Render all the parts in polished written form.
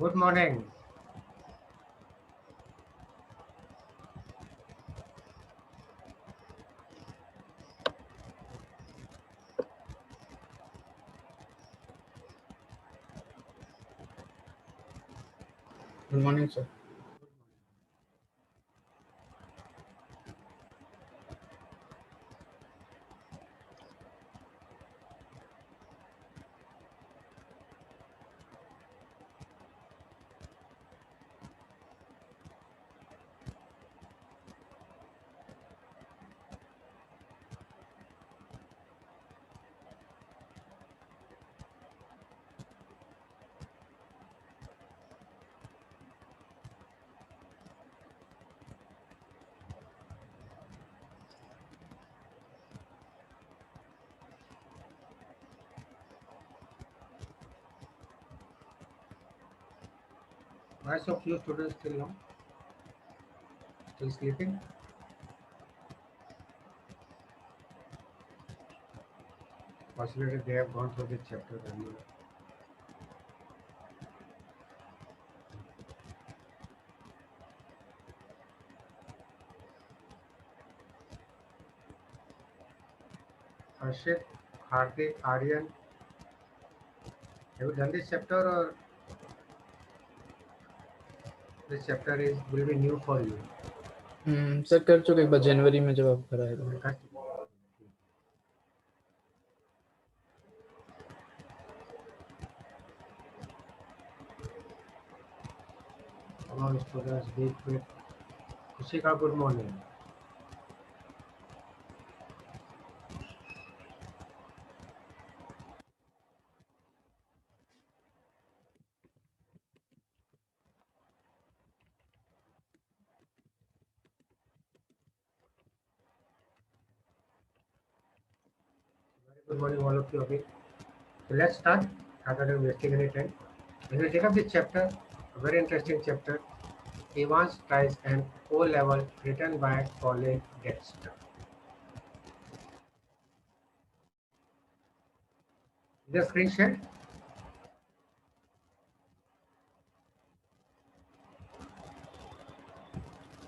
Good morning. Good morning, sir. Why so few students still now? Still sleeping? Possibly they have gone through the chapter earlier. Harshit, Hardik, Aryan, have you done this chapter or this chapter is will be new for you? Sir कर चुके एक बार जनवरी में जब आप कराए थे. Because all students deep with Kushika, good morning. Very good morning all of you again. So let's start rather than wasting any time. When we take up this chapter, a very interesting chapter, Evans tries an O level written by Colin Dexter. The screen share.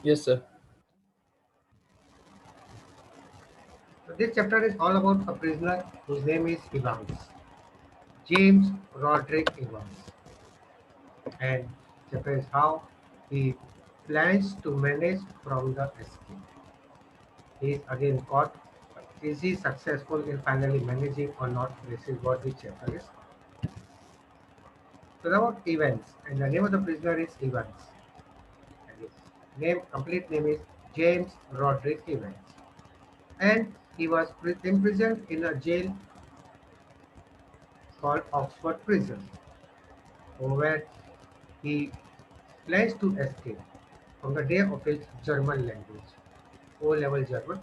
Yes, sir. So this chapter is all about a prisoner whose name is Evans, James Roderick Evans, and chapter is how he plans to manage from the escape. He is again caught. Is he successful in finally managing or not? This is what this chapter is. So about Evans, and the name of the prisoner is Evans. And his complete name is James Roderick Evans, and he was imprisoned in a jail called Oxford Prison, where he plans to escape from the day of his German language, O-level German.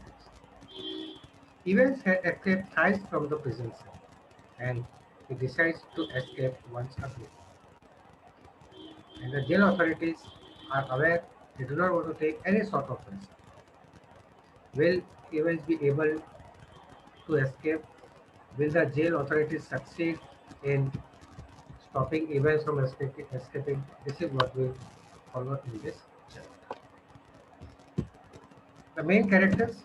Evans had escaped thrice from the prison cell, and he decides to escape once again. And the jail authorities are aware they do not want to take any sort of risk. Will Evans be able to escape? Will the jail authorities succeed in stopping Evans from escaping? This is what we follow in this chapter. The main characters.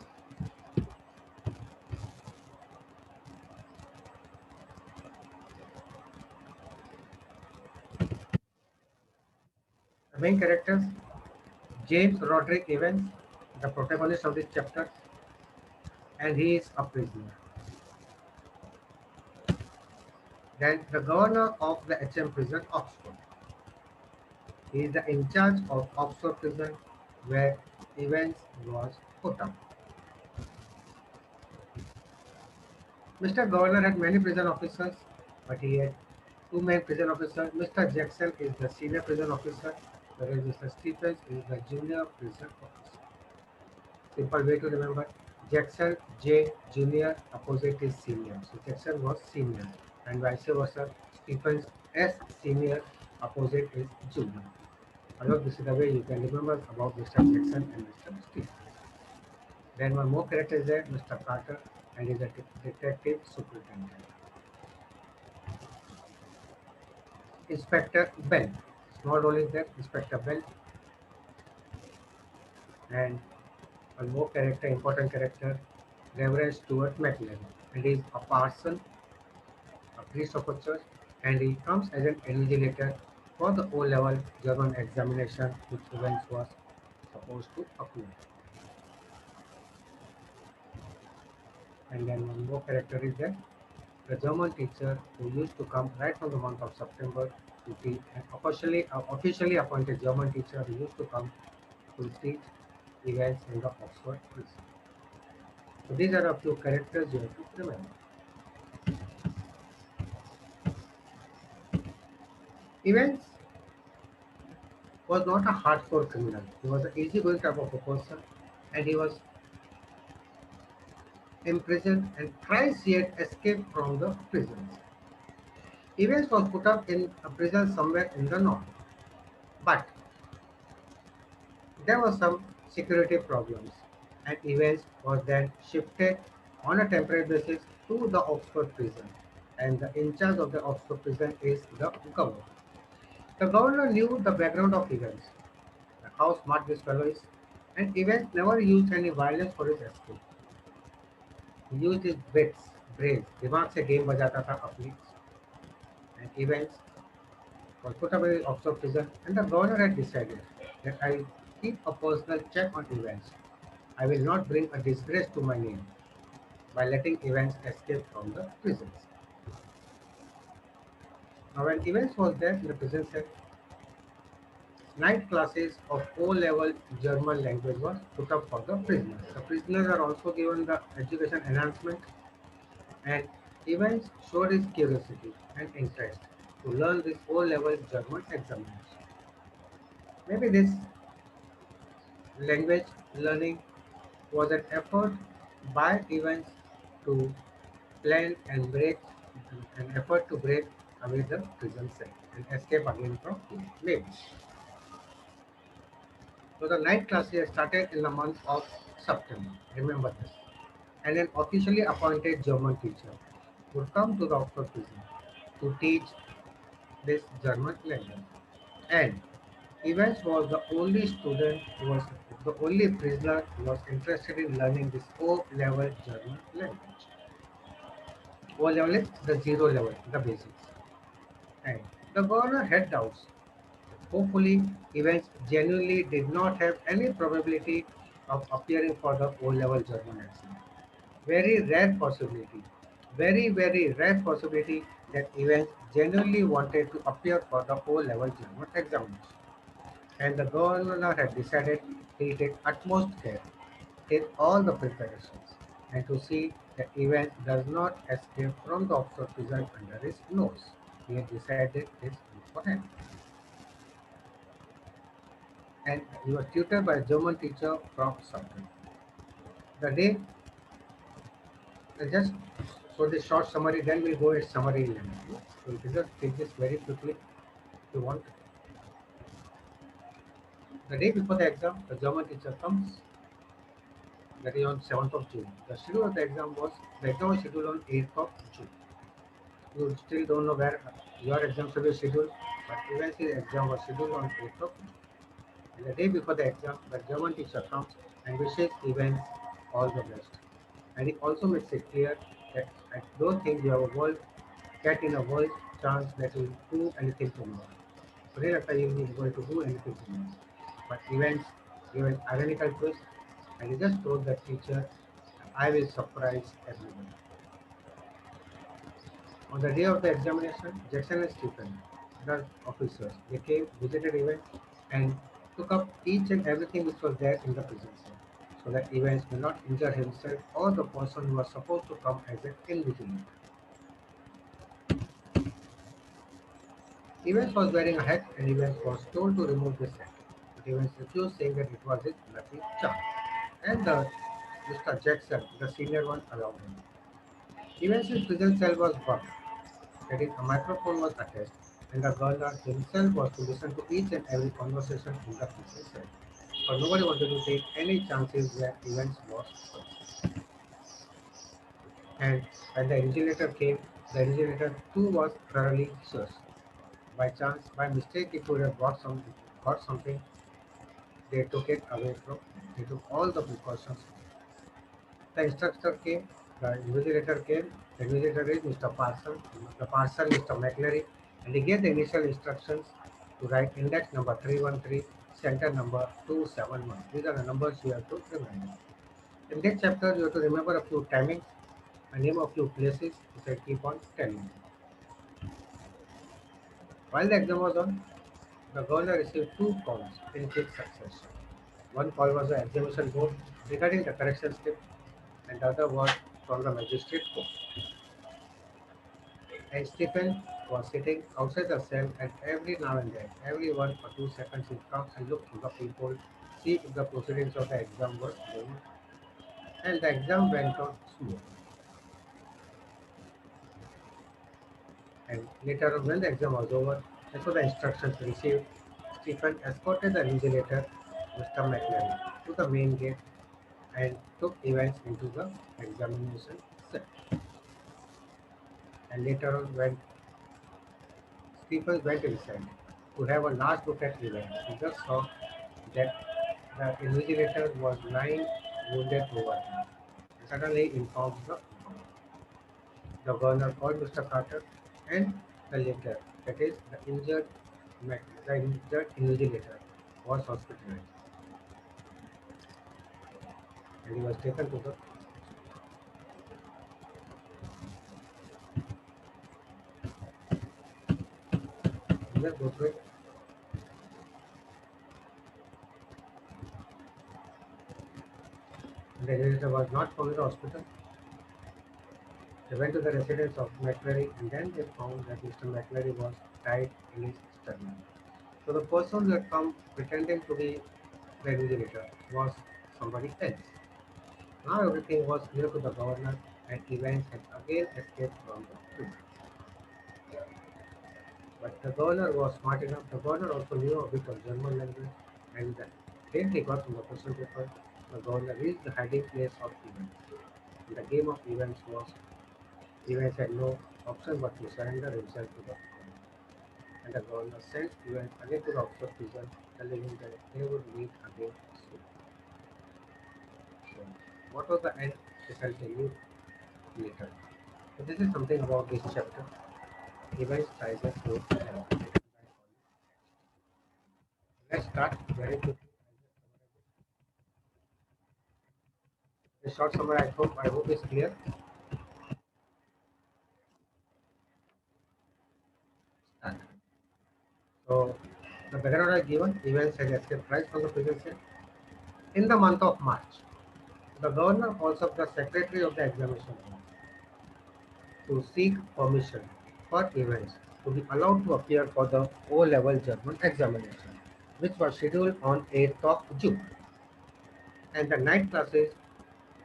The main characters: James Roderick Evans, the protagonist of this chapter, and he is a prisoner. Then the governor of the HM prison, Oxford. He is the in charge of Oxford prison where Evans was put up. Mr. Governor had many prison officers, but he had two main prison officers. Mr. Jackson is the senior prison officer, whereas Mr. Stephens is the junior prison officer. Simple way to remember: Jackson J junior, opposite is senior. So Jackson was senior, and vice versa. Stephens S senior, opposite is junior. I hope this is the way you can remember about Mr. Jackson and Mr. Stephens. Then one more character is there, Mr. Carter, and is a detective superintendent. Inspector Bell. small role is there, Inspector Bell, and one more character, important character, Reverend Stuart McLean, and he is a parson, a priest of a church, and he comes as an invigilator for the O-level German examination, which events was supposed to occur. And then one more character is there, the German teacher who used to come right from the month of September to teach, and officially appointed German teacher who used to come to teach events in the Oxford prison. So these are a few characters you have to remember. Evans was not a hardcore criminal. He was an easygoing type of a person, and he was imprisoned and thrice he had escaped from the prisons. Evans was put up in a prison somewhere in the north, but there were some security problems, and Evans was then shifted on a temporary basis to the Oxford prison, and the in charge of the Oxford prison is the governor. The governor knew the background of Evans, how smart this fellow is, and Evans never used any violence for his escape. He used his wits, brains, दिमाग से game बजाता था अपनी, and Evans was put away in Oxford prison, and the governor had decided that I will keep a personal check on Evans. I will not bring a disgrace to my name by letting Evans escape from the prisons. Now, when Evans was there in the prison cell, night classes of O-level German language was put up for the prisoners. The prisoners are also given the education enhancement, and Evans showed his curiosity and interest to learn this O-level German examination. Maybe this language learning was an effort by Evans to plan and break an effort to break away the prison cell and escape again from it. Maybe. So the night classes started in the month of September. Remember this. And an officially appointed German teacher would come to the Oxford prison to teach this German language. And Evans was the only student who was the only prisoner who was interested in learning this O-level German language. O-level is the zero level, the basics. And the governor had doubts. Hopefully, Evans genuinely did not have any probability of appearing for the O-level German exam. Very rare possibility, very rare possibility that Evans genuinely wanted to appear for the O-level German examination. And the governor had decided he'll take utmost care in all the preparations and to see that Evans does not escape from the Oxford prison under his nose. He had decided this beforehand. And he was tutored by a German teacher from Sutton. The day, just for the short summary, then we'll go at summary 11. So you can just take this very quickly if you want. The day before the exam, the German teacher comes, that is on 7th of June. The schedule of the exam was scheduled on 8th of June. You still don't know where your exam should be scheduled, but eventually the exam was scheduled on 8th of June. And the day before the exam, the German teacher comes and wishes Evans all the best. And he also makes it clear that I don't think you have a world get in a world chance that will do anything tomorrow. मुझे लगता है he is going to do anything tomorrow. But Evans gave an ironical twist and he just told the teacher, I will surprise everyone. On the day of the examination, Jackson and Stephen, the officers, they came, visited Evans, and took up each and everything which was there in the prison cell, so that Evans may not injure himself or the person who was supposed to come as an invigilator. Evans was wearing a hat, and Evans was told to remove this hat. But Evans refused, saying that it was his lucky charm. And the Mr. Jackson, the senior one, allowed him. Evans' prison cell was bugged. That is, a microphone was attached, and the governor himself was to listen to each and every conversation in the prison cell. But nobody wanted to take any chances where Evans was first. And when the invigilator came, the invigilator too was thoroughly searched. By chance, by mistake, if you have got something, they took it away from. They took all the precautions. The instructor came, the invigilator came. The invigilator is Mr. Parson. The Parson, Mr. McLary, and he gave the initial instructions to write index number 313, center number 271. These are the numbers you have to remember. In this chapter, you have to remember a few timings, a name of few places, which I keep on telling you. While the exam was on, the governor received two calls in quick succession. One call was the examination board regarding the correction slip, and the other was from the magistrate court. And Stephen was sitting outside the cell, and every now and then, every 1 or 2 seconds, he'd come and look through the peephole, see if the proceedings of the exam were going, and the exam went on smooth. And later on, when the exam was over, as per the instructions received, Stephen escorted the invigilator, Mr. McLaren, to the main gate and took events into the examination set. And later on, when Stephen went inside to have a last look at events, he just saw that the invigilator was lying wounded over him. And suddenly informed the governor called Mr. Carter and the later, that is the injured invigilator, was hospitalized and he was taken to the. Just go through it. The invigilator was not found in the hospital. They went to the residence of McClary and then they found that Mr. McClary was died in his study. So the person who had come pretending to be the invigilator was somebody else. Now everything was clear to the governor and events had again escaped from the prison. But the governor was smart enough. The governor also knew a bit of German language, and the hint he got from the question paper, the governor reached the hiding place of events. And the game of events was events had no option but to surrender himself to the governor. And the governor sent events again to the Oxford prison, telling him that they would meet again soon. So, what was the end? This I'll tell you later. So this is something about this chapter. Events, prizes, growth. Let's start very quickly. A short summary. I hope is clear. Start. So the background are given. Events had escaped right from the prison cell. In the month of March, the governor calls up the secretary of the examination hall to seek permission for events to be allowed to appear for the O-level German examination, which was scheduled on 8th of June. And the night classes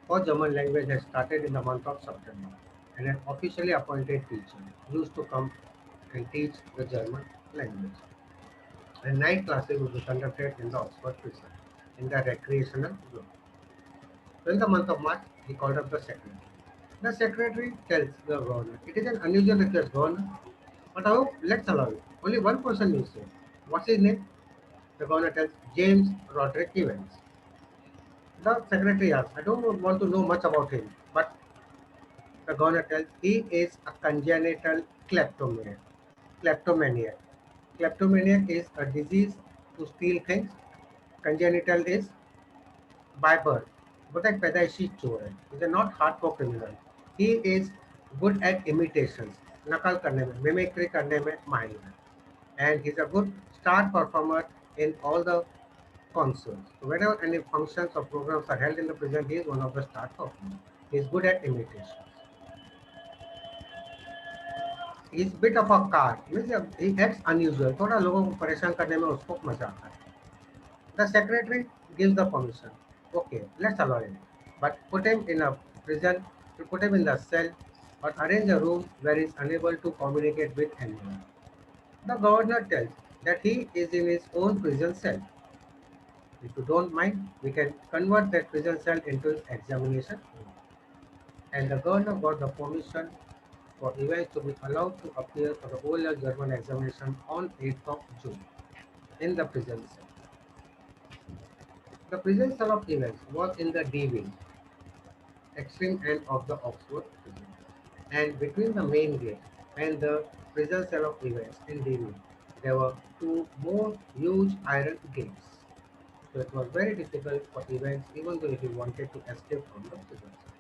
for German language had started in the month of September, and an officially appointed teacher used to come and teach the German language. And night classes would be conducted in the Oxford prison in the recreational zone. So in the month of March, he called up the secretary. The secretary tells the governor, it is an unusual request, governor, but I hope let's allow it. Only one person is here. What's his name? The governor tells James Roderick Evans. The secretary asks, I don't want to know much about him, but the governor tells he is a congenital kleptomaniac. Kleptomaniac. Kleptomaniac is a disease to steal things. Congenital is by birth. वो तो एक पैदाइशी चोर है. He's a not hardcore criminal. He is good at imitations. नकल करने में, mimicry करने में माहिर है. And he's a good star performer in all the concerts. So whenever any functions or programs are held in the prison, he is one of the star performers. He is good at imitations. He is bit of a car. He acts unusual. थोड़ा लोगों को परेशान करने में उसको मजा आता है. The secretary gives the permission. Okay, let's allow him. But put him in a prison, put him in the cell, or arrange a room where he is unable to communicate with anyone. The governor tells that he is in his own prison cell. If you don't mind, we can convert that prison cell into his examination room. And the governor got the permission for events to be allowed to appear for the whole German examination on 8th of June in the prison cell. The prison cell of events was in the D wing, extreme end of the Oxford prison, and between the main gate and the prison cell of events in D wing, there were two more huge iron gates. So it was very difficult for events, even though if he wanted to escape from the prison cell.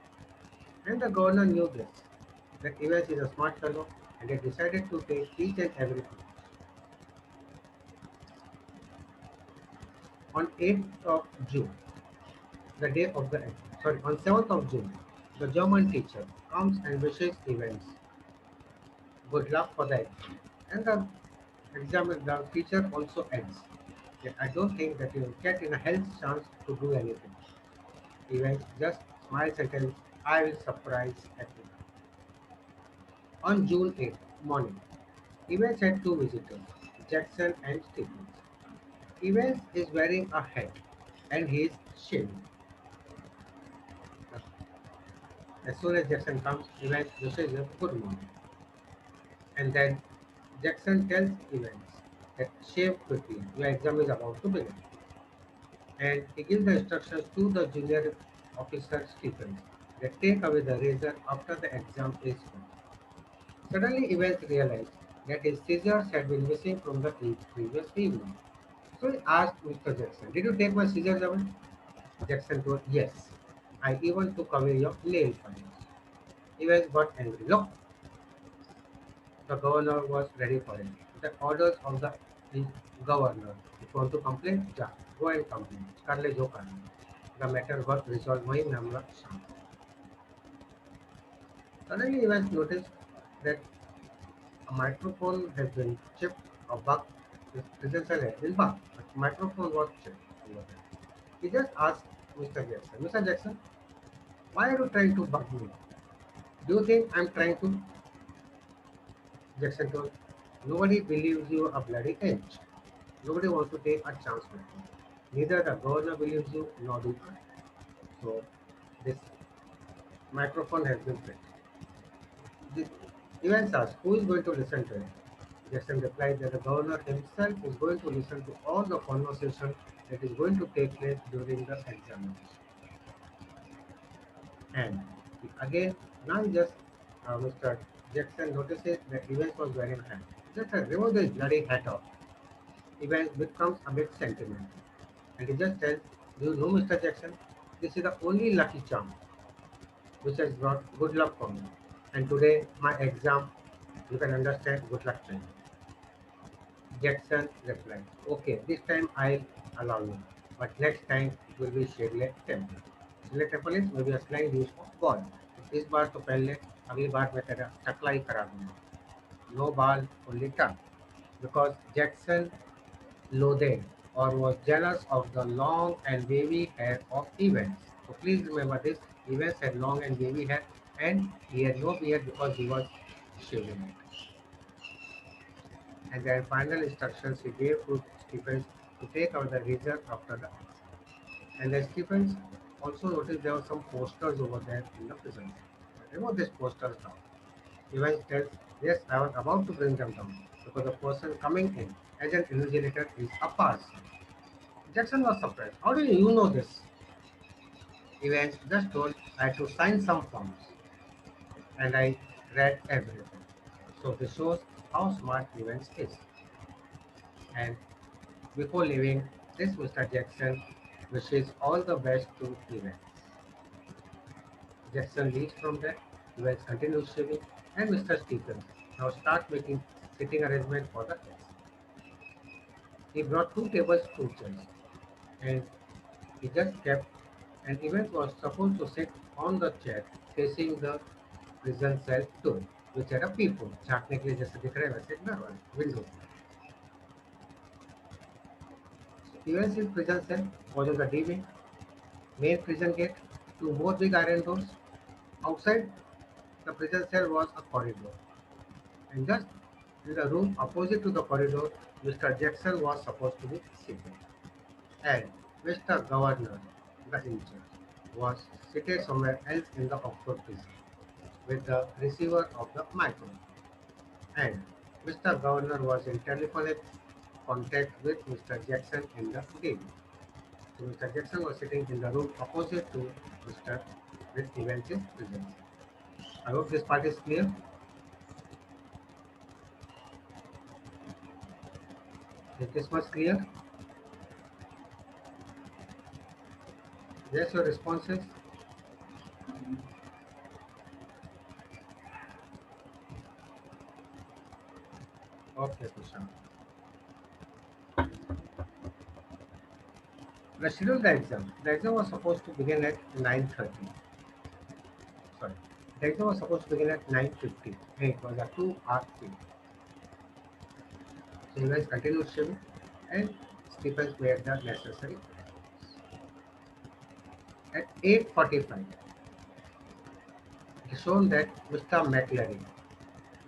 And the governor knew this, that Evans is a smart fellow, and he decided to take each and every precaution. On 8th of June, the day of the on 7th of June, the German teacher comes and wishes Evans good luck for the exam. And the teacher also ends. That I don't think that you will get in a health chance to do anything. Evans just smiles and tells, I will surprise everyone. On June 8th morning, Evans had two visitors, Jackson and Stevens. Evans is wearing a hat and he is shaving. As soon as Jackson comes, Evans wishes him good morning. And then Jackson tells Evans that shave quickly, your exam is about to begin. And he gives the instructions to the junior officer Stephens that take away the razor after the exam is done. Suddenly Evans realized that his scissors had been missing from the previous evening. So he asked Mr. Jackson, did you take my scissors away? Jackson told, yes. I even took away your nail files. Evans got angry. Look, the governor was ready for it. The orders of the governor. If you want to complain, go and complain. कर ले जो करना. The matter got resolved. वही मामला शांत. Suddenly, Evans noticed that a microphone has been chipped or bugged. His prison cell had been bugged. The microphone was chipped over there. He just asked Mr. Jackson, Mr. Jackson, why are you trying to bug me? Do you think I'm trying to? Jackson told, nobody believes you a bloody inch. Nobody wants to take a chance with you. Neither the governor believes you, nor do I. So this microphone has been fixed. The events asked, who is going to listen to it? Jackson replied that the governor himself is going to listen to all the conversation that is going to take place during the examination. And again, now just Mr. Jackson notices that Evans was wearing a hat. Just remove this bloody hat off. Evans becomes a bit sentimental. And he just tells, do you know Mr. Jackson? This is the only lucky charm which has brought good luck for me. And today, my exam, you can understand, good luck to you. Jackson replied, okay, this time I'll allow you. But next time it will be Shirley Temple. Shirley Temple is maybe a slang used for God. इस बार तो पहले अगली बार मैं तेरा टकला ही करा दूंगा. No ball, only tongue. Because Jackson loathed or was jealous of the long and wavy hair of Evans. So please remember this, Evans had long and wavy hair and he had no beard because he was shaving it. And then final instructions he gave to Stephens to take out the razor after the exam. And then Stephens also noticed there were some posters over there in the prison. Remove these posters down. Evans tells, yes, I was about to bring them down because the person coming in as an invigilator is a parson. Jackson was surprised. How do you know this? Evans just told I had to sign some forms and I read everything. So this shows how smart Evans is. And before leaving, this Mr. Jackson wishes all the best to Evans. Jackson leaves from there, Evans continues shaving, and Mr. Stephens now start making sitting arrangement for the test. He brought two tables, two chairs, and he just kept and Evans was supposed to sit on the chair facing the prison cell door, which had a peephole. झांकने के लिए जैसे दिख रहा है वैसे ना window. Evans' prison cell was on the D wing. Main prison gate, two more big iron doors. Outside the prison cell was a corridor, and just in the room opposite to the corridor, Mr. Jackson was supposed to be sitting, and Mr. Governor, the in charge, was seated somewhere else in the Oxford prison. with the receiver of the microphone. And Mr. Governor was in telephonic contact with Mr. Jackson in the game. So Mr. Jackson was sitting in the room opposite to Mr. with Evan's presence. I hope this part is clear. Is this much clear? Yes, your responses? Okay, Kushan. The schedule the exam. The exam was supposed to begin at 9:30. Sorry. The exam was supposed to begin at 9:50. And it was a 2-hour period. So you guys continued schedule and Stephens made the necessary. At 8:45, it is shown that Mr. McLary,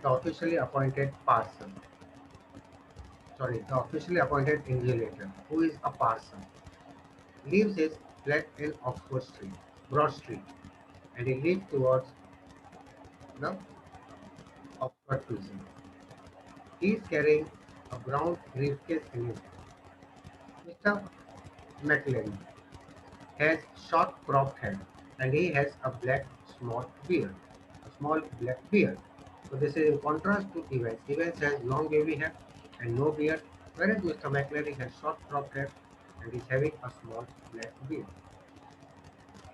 the officially appointed parson, the officially appointed invigilator, who is a parson, leaves his flat in Oxford Street, Broad Street, and he leaves towards the Oxford prison. He is carrying a brown briefcase in his hand. Mr. McLean has short cropped hair and he has a black small beard, a small black beard. So this is in contrast to Evans. Evans has long wavy hair and no beard, whereas Mr. McLary has short cropped hair and is having a small black beard.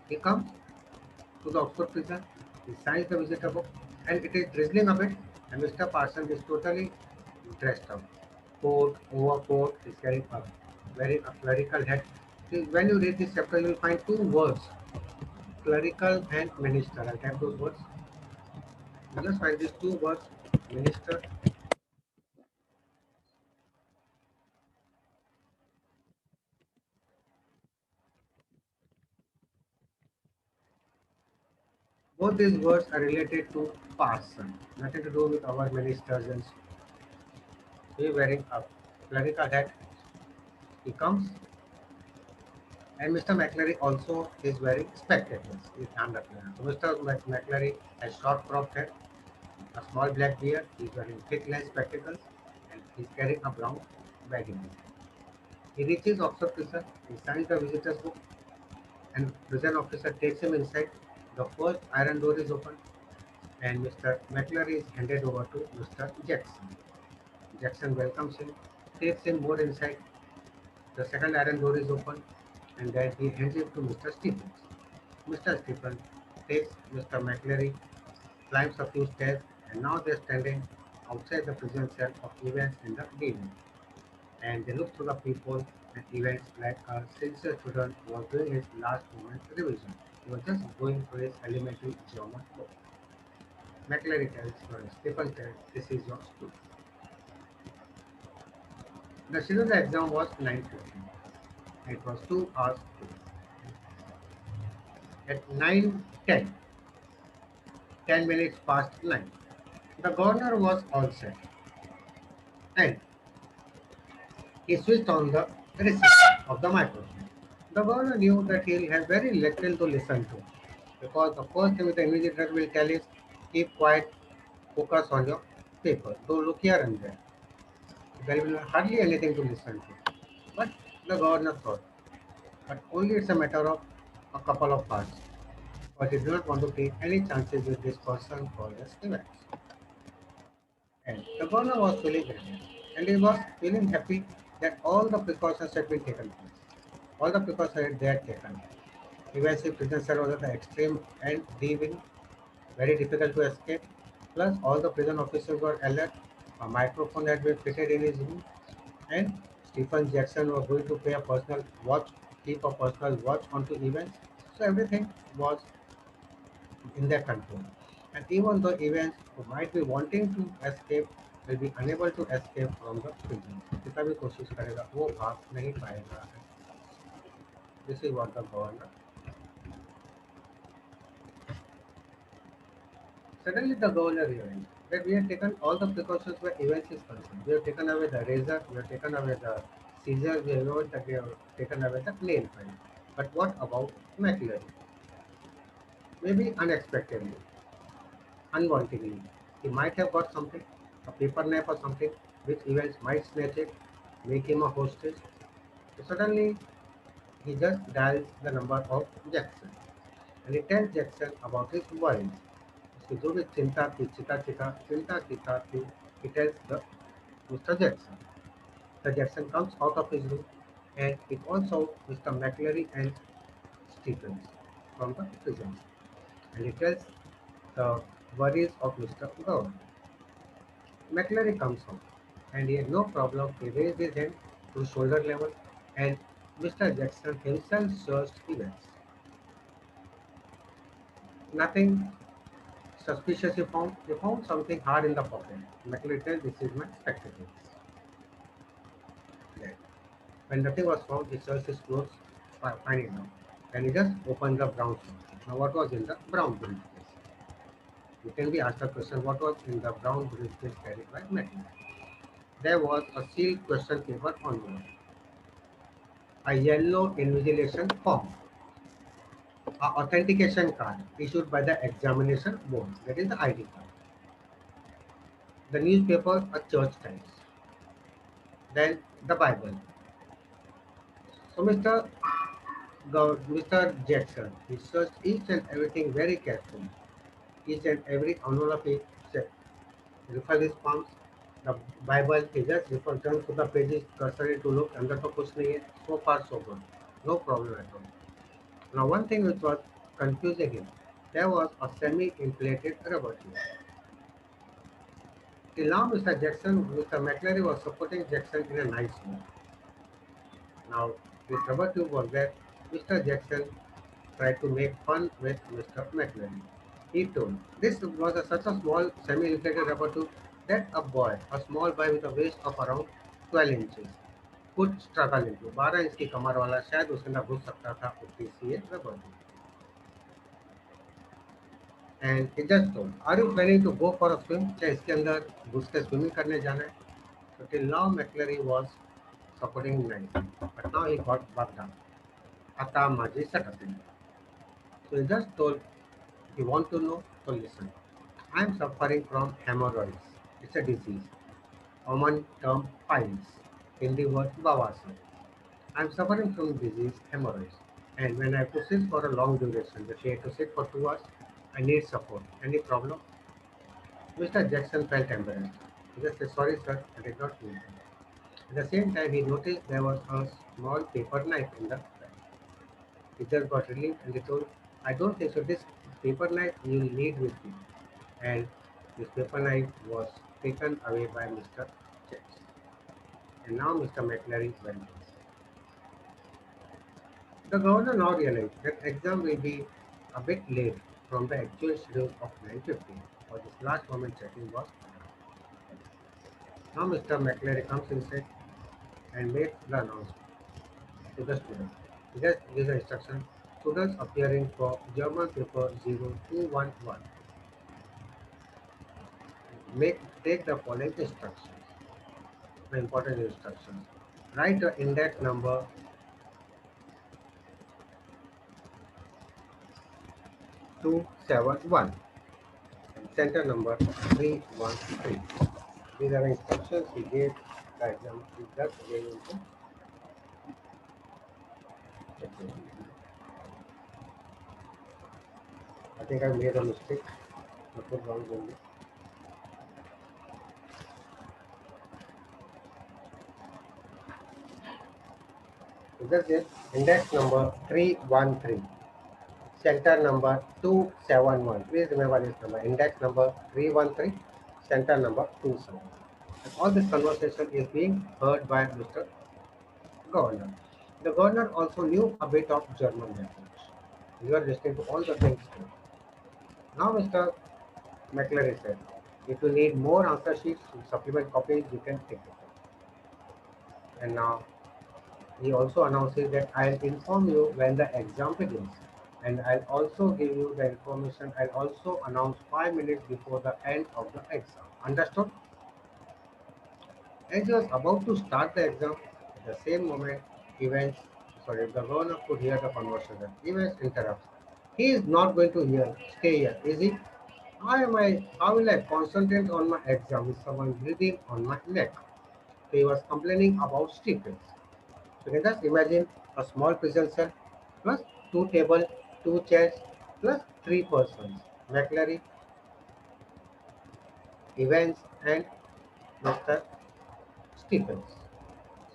He comes to the Oxford prison, he signs the visitor book, and it is drizzling a bit, and Mr. Parsons is totally dressed up. Coat, overcoat, he's wearing a clerical hat. See, when you read this chapter, you will find two words, clerical and minister. I'll type those words. You just find these two words, minister. Both these words are related to parson, nothing to do with our ministers and he wearing a clerical hat. He comes and Mr. McLary also is wearing spectacles. He's under so Mr. McLary has short cropped hair, a small black beard, he's wearing thick lens spectacles, and he's carrying a brown bag in his hand. He reaches Oxford prison, he signs the visitor's book, and prison officer takes him inside. The first iron door is opened, and Mr. McLary is handed over to Mr. Jackson. Jackson welcomes him, takes him more inside. The second iron door is opened, and then he hands it to Mr. Stephens. Mr. Stephens takes Mr. McLary, climbs a few stairs, and now they're standing outside the prison cell of Evans in the evening. And they look through the people and Evans like a sincere student was doing his last moment revision. He was just going through his elementary German book. McLary tells, Stephen tells, this is your school. The scheduled exam was 9:15. It was 2 hours. At 9:10, 10 minutes past 9, the governor was all set and he switched on the receiver of the microphone. The governor knew that he'll have very little to listen to because the first thing the invigilator will tell is keep quiet, focus on your paper. Don't look here and there. There will be hardly anything to listen to. But the governor thought, but only it's a matter of a couple of hours. But he did not want to take any chances with this person called as events. And the governor was feeling happy. And he was feeling happy that all the precautions had been taken place. All the precautions they had taken. Evasive prison cell was at the extreme end, leaving very difficult to escape. Plus, all the prison officers were alert. A microphone had been fitted in his room, and Stephen Jackson was going to pay a personal watch, keep a personal watch onto events. So everything was in their control. And even though events who might be wanting to escape will be unable to escape from the prison. कितना भी कोशिश करेगा वो भाग नहीं पाएगा. This is what the governor. Suddenly the governor realized that we have taken all the precautions where events is concerned. We have taken away the razor, we have taken away the scissors, we have taken away the nail file. But what about McLaren? Maybe unexpectedly. unwantedly. He might have got something, a paper knife or something, which Evans might snatch it, make him a hostage. So suddenly, he just dials the number of Jackson and he tells Jackson about his worries. उसकी जो भी चिंता थी, he tells the Mr. Jackson. The Jackson comes out of his room and it also Mr. McCleary and Stephens from the prison. And he tells the worries of Mr. Goward. McCleary comes home and he had no problem. He raised his hand to shoulder level and Mr. Jackson himself searched events. Nothing suspicious he found. He found something hard in the pocket. McCleary tells this is my spectacles. There. When nothing was found, he searched his clothes for finding out. And he just opened the brown suit. Now what was in the brown briefcase? You can be asked the question what was in the brown briefcase carried by McCleary. There was a sealed question paper envelope, a yellow invigilation form, a authentication card issued by the examination board, that is the ID card, the newspaper, a church times, then the Bible. So Mr. Jackson, he searched each and everything very carefully. Each and every envelope he checked. Refer his palms. The Bible, he just referred turn to the pages cursory to look अंदर तो कुछ नहीं है. So far so good. No problem at all. Now one thing which was confusing him, there was a semi-inflated rubber tube. Till now Mr. McCleary was supporting Jackson in a nice way. Now this rubber tube was there. Mr. Jackson tried to make fun with Mr. McCleary. He told, this was such a small semi-inflated rubber tube that a small boy with a waist of around 12 inches, could struggle into. 12 inch की कमर वाला शायद उसके अंदर घुस सकता था उतनी सी ये rubber tube. And he just told, are you planning to go for a swim? क्या इसके अंदर घुस के स्विमिंग करने जाना है? So till now McCleary was supporting him, but now he got bugged up. Ata Maji Satatin. So he just told, you want to know? So listen. I am suffering from hemorrhoids. It's a disease. Common term piles. Hindi word Bawasir. I am suffering from disease hemorrhoids. And when I have to sit for a long duration, let's say I have to sit for 2 hours, I need support. Any problem? Mr. Jackson felt embarrassed. He just said, sorry sir, I did not mean that. At the same time, he noticed there was a small paper knife in the bag. He just got relieved and he told, I don't think so. This paper knife you will need with you. And this paper knife was taken away by Mr. Jackson. And now Mr. McCleary went. The governor now realized that exam will be a bit late from the actual schedule of 9:15, for this last moment checking was done. Now Mr. McCleary comes inside and makes the announcement to the students. He just gives the instruction, students appearing for German paper 0211, take the following instructions, the important instructions. Write the index number 271 and center number 313. These are the instructions he gave the exam. He just gave into checking. I think I made a mistake. I put wrong only. So this is index number 313. Center number 271. Please remember this number. Index number 313. Center number 27. And all this conversation is being heard by Mr. Governor. The governor also knew a bit of German language. You are listening to all the things too. Now Mr. McCleary said, if you need more answer sheets, supplement copies, you can take it. And now he also announces that I'll inform you when the exam begins. And I'll also give you the information. I'll also announce 5 minutes before the end of the exam. Understood? As he was about to start the exam, at the same moment, the governor could hear the conversation. Evans interrupts. He is not going to hear, stay here, is he? How will I concentrate on my exam with someone breathing on my neck? So he was complaining about steeples. So you can just imagine a small prison cell plus two tables, two chairs, plus three persons. McLary, Evans, and Mr. Stephens.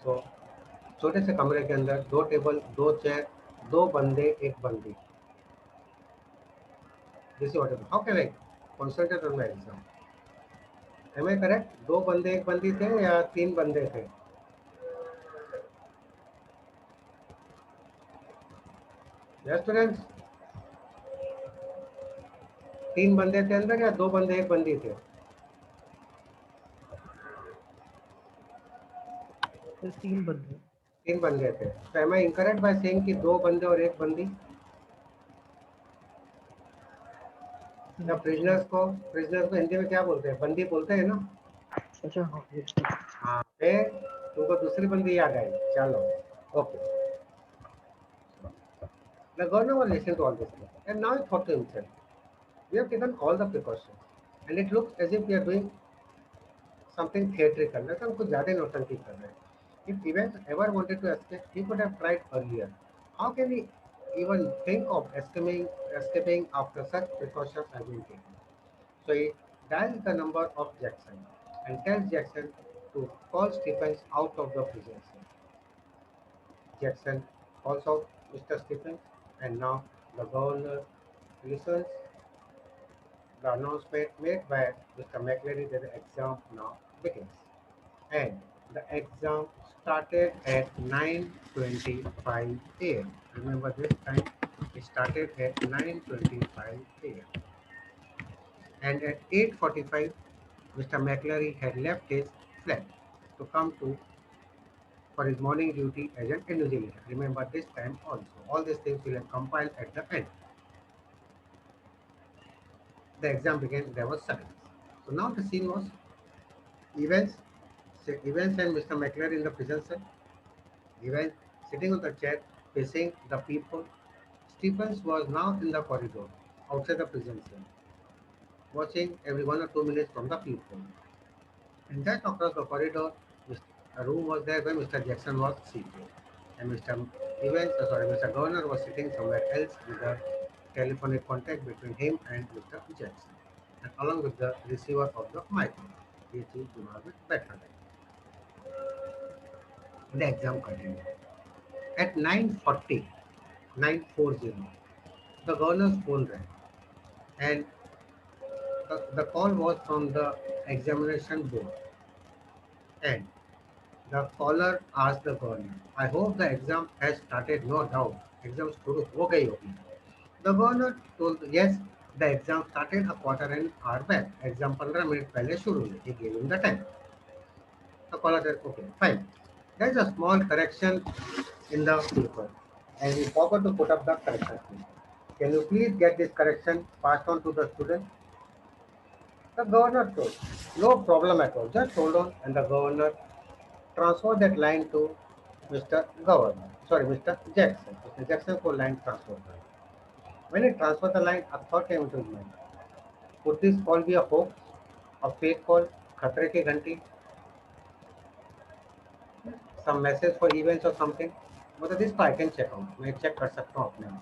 So छोटे से कमरे के अंदर दो table, दो chair, दो बंदे, एक बंदी. This is what it is. How can I concentrate on my exam? Am I correct? दो बंदे एक बंदी थे या तीन बंदे थे? Yes, students. तीन बंदे थे अंदर या दो बंदे एक बंदी थे? सर तीन बंदे. तीन बंदे थे. So am I incorrect by saying कि दो बंदे और एक बंदी? या प्रिजनर्स को हिंदी में क्या बोलते हैं? बंदी बोलते हैं ना? अच्छा हाँ. हाँ. फिर तुमको दूसरी बंदी याद आई. चलो. Okay. The governor was listening to all this, and now he thought to himself, we have taken all the precautions, and it looks as if we are doing something theatrical. मतलब हम कुछ ज़्यादा नौटंकी कर रहे हैं. If Evans ever wanted to escape, he could have tried earlier. How can he even think of escaping after such precautions have been taken? So he dials the number of Jackson and tells Jackson to call Stephens out of the prison cell. Jackson calls out Mr. Stephens, and now the governor listens the announcement made by Mr. McLeary that the exam now begins. And the exam started at 9:25 a.m. Remember this time, it started at 9:25 a.m. And at 8:45, Mr. McLeary had left his flat to come to for his morning duty as an invigilator. Remember this time also. All these things will have compiled at the end. The exam began, there was silence. So now the scene was Evans, Evans and Mr. McLeary in the prison cell. Evans sitting on the chair facing the people. Stephens was now in the corridor outside the prison cell, watching every 1 or 2 minutes from the people. And just across the corridor, a room was there where Mr. Jackson was seated. And Mr. Governor was sitting somewhere else with a telephonic contact between him and Mr. Jackson, and along with the receiver of the mic. ये चीज दिमाग में बैठा है. The exam continued. At 9:40, 9:40, the governor's phone rang, and the call was from the examination board. And the caller asked the governor, I hope the exam has started, no doubt. Exam शुरू हो गई होगी. The governor told, yes, the exam started a quarter an hour back. Exam 15 minute पहले शुरू हुई. He gave him the time. The caller said, okay, fine. There is a small correction in the paper, and we forgot to put up the correction sheet. Can you please get this correction passed on to the student? The governor told, no problem at all. Just hold on, and the governor transferred that line to Mr. Governor. Sorry, Mr. Jackson. Mr. Jackson को line transfer कर. When he transferred the line, a thought came into his mind. Could this call be a hoax, a fake call, खतरे की घंटी, some message for events or something? मतलब this I can check out. मैं check कर सकता हूँ अपने आप.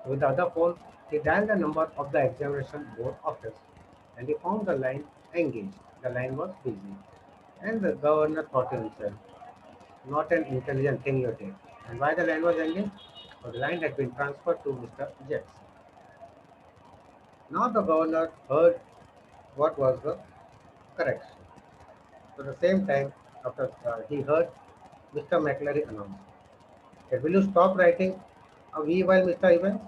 With the other phone, he dialed the number of the examination board office, and he found the line engaged. The line was busy, and the governor thought to himself, not an intelligent thing you did. And why the line was engaged? So the line had been transferred to Mr. Jackson. Now the governor heard what was the correction. So at the same time, after he heard Mr. McLeary announce, that, will you stop writing a V while Mr. Evans?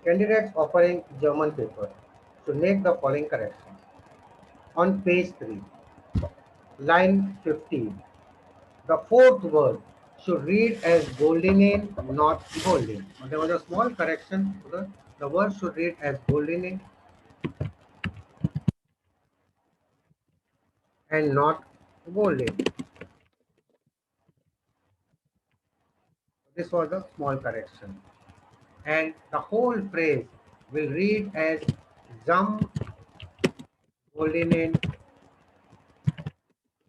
Candidates offering German paper should make the following corrections. On page 3, line 15, the fourth word should read as Goldinen, not Golden. There was a small correction. The word should read as Goldinen and not Golden. This was a small correction. And the whole phrase, will read as Zum Goldinen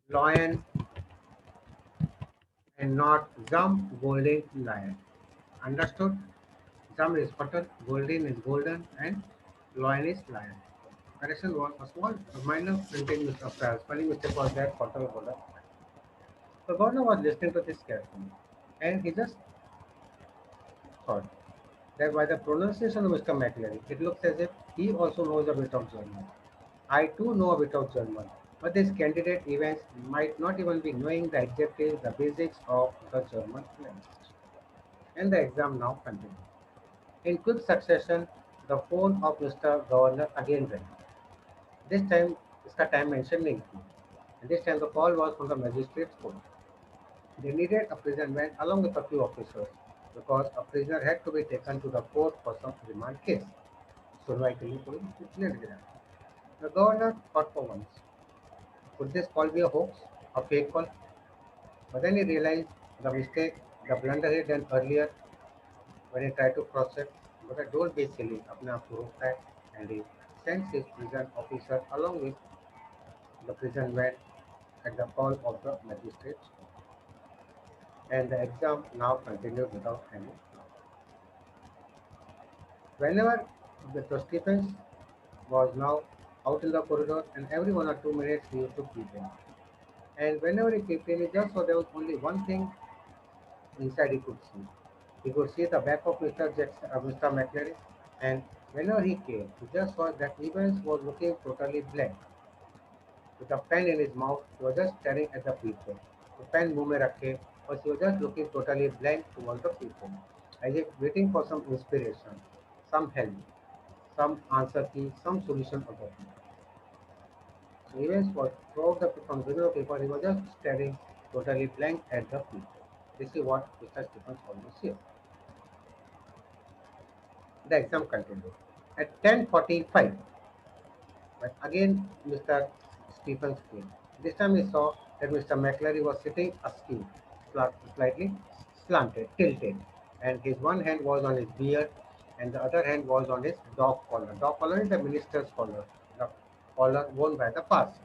Lion and not Zum Golden Lion. Understood? Zum is button, golden is golden, and lion is lion. Correction was a small, minor printing mistake, spelling mistake was there, quarter border. The governor was listening to this carefully, and he just thought that by the pronunciation of Mr. McLeary, it looks as if he also knows a bit of German. I too know a bit of German, but this candidate events might not even be knowing the adjectives, the basics of the German language. And the exam now continues. In quick succession, the phone of Mr. Governor again rang. This time, इसका time mention नहीं किया. And this time the call was from the magistrate's court. They needed a prisoner along with a few officers because a prisoner had to be taken to the court for some remand case. सुनवाई के लिए कोई ले गया. The governor thought for once, could this call be a hoax, a fake call? But then he realized the mistake, the blunder he had done earlier when he tried to cross-check. But don't be silly, अपने आप को रोकता है, and he sends his prison officer along with the prison van at the call of the magistrate. And the exam now continued without any problem. Whenever the Stephens was now out in the corridor, and every 1 or 2 minutes he used to peep in. And whenever he peeped in, he just saw there was only one thing inside he could see. He could see the back of Mr. McLeary, and whenever he came, he just saw that Evans was looking totally blank. With a pen in his mouth, he was just staring at the people. The pen मुंह में रखे, but he was just looking totally blank towards the people, as if waiting for some inspiration, some help, some answer key, some solution of the thing. So Evans was throughout the from within the paper, he was just staring totally blank at the people. This is what Mr. Stephens always says. The exam continued. At 10:45, but again Mr. Stephens came. This time he saw that Mr. McLeary was sitting askew, slightly slanted, tilted, and his one hand was on his beard and the other hand was on his dog collar. Dog collar is the minister's collar, the collar worn by the parson.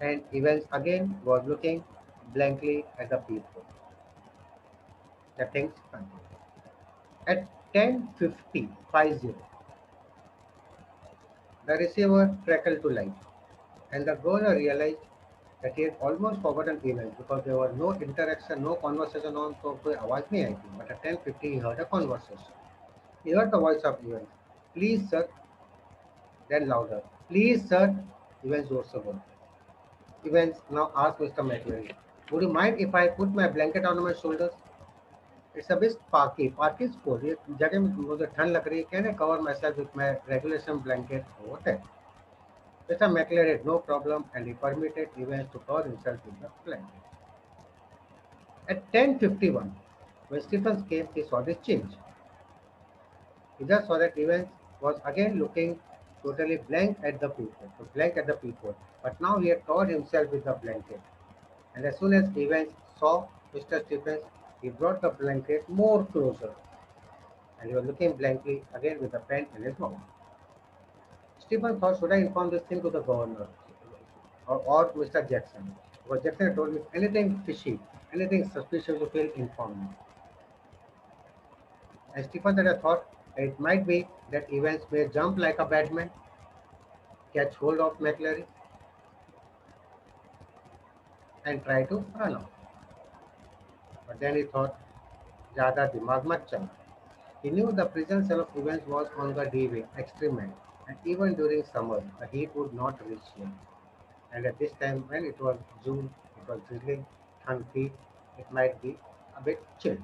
And Evans again was looking blankly at the people. The things continued. At 10:50, the receiver crackled to life, and the governor realized that he had almost forgotten events because there was no interaction, no conversation on, so कोई आवाज नहीं आई थी. But at 10:50, he heard a conversation. He heard the voice of Evans. Please, sir. Then louder. Please, sir. Evans जोर से बोला. Evans now asked Mr. McLeary, would you mind if I put my blanket on my shoulders? It's a bit sparky. Sparky is cold. ये जगह में मुझे ठंड लग रही है. Can I cover myself with my regulation blanket over there? Mr. McLeary had no problem and he permitted Evans to cover himself with the blanket. At 10:51, when Stephens came, he saw this change. He just saw that Evans was again looking totally blank at the people, but now he had covered himself with the blanket. And as soon as Evans saw Mr. Stephens, he brought the blanket more closer, and he was looking blankly again with the pen in his mouth. Stephen thought, should I inform this thing to the governor or Mr. Jackson? Because Jackson had told me, anything fishy, anything suspicious, you feel inform me. And Stephen had a thought, it might be that Evans may jump like a batman, catch hold of McLeary, and try to run out. But then he thought, ज़्यादा दिमाग मत चला. He knew the prison cell of Evans was on the D wing, extreme, and even during summer, the heat would not reach him. And at this time, when it was June, it was drizzling, thunky, it might be a bit chill.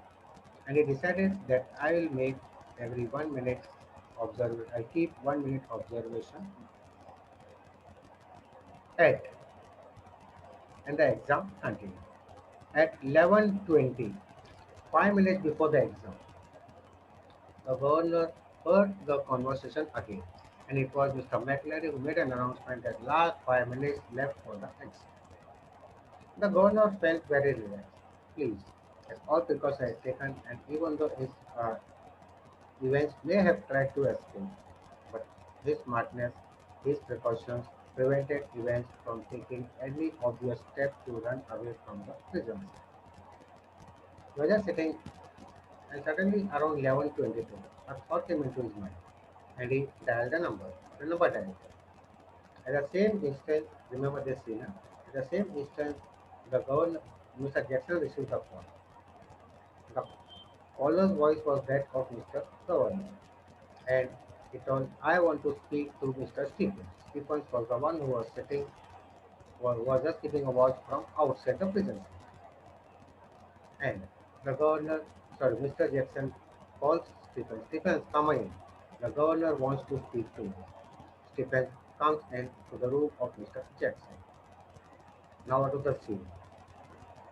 And he decided that I will make every 1 minute observation. I keep 1 minute observation at, and the exam continued. At 11:20, 5 minutes before the exam, the governor heard the conversation again, and it was Mr. McLeary who made an announcement that last 5 minutes left for the exam. The governor felt very relaxed, pleased, as all precautions had taken, and even though his Evans may have tried to escape, but his smartness, his precautions prevented Evans from taking any obvious step to run away from the prisons. He was just sitting, and suddenly around 11:22, a thought came into his mind, and he dialed the number. The number dialed. At the same instant, remember this scene, huh? At the same instant, the governor, Mr. Jackson, received the call. The caller's voice was that of Mr. Governor, and he told, I want to speak to Mr. Stephens. Stephens was the one who was sitting, was just keeping a watch from outside the prison. And the governor, sorry, Mr. Jackson calls Stephens. Stephens, come in. The governor wants to speak to you. Stephens comes in to the room of Mr. Jackson. Now to the scene.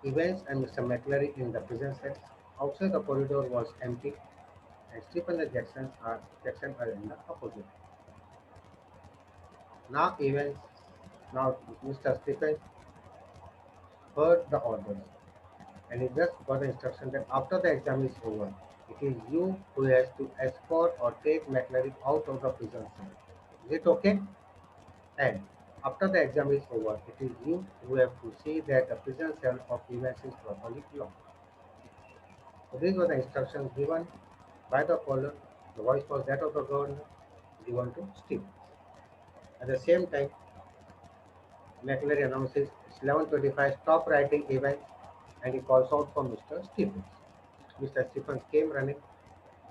Evans and Mr. McClary in the prison cell. Outside the corridor was empty, and Stephen and Jackson are in the opposite. Now Evans, now Mr. Stephen heard the orders, and he just got the instruction that after the exam is over, it is you who has to escort or take McClary out of the prison cell. Is it okay? And after the exam is over, it is you who have to see that the prison cell of Evans is properly locked. So these were the instructions given by the caller. The voice was that of the governor given to Steve. At the same time, McLeary announces it's 11:25, stop writing events, and he calls out for Mr. Stephens. Mr. Stephens came running,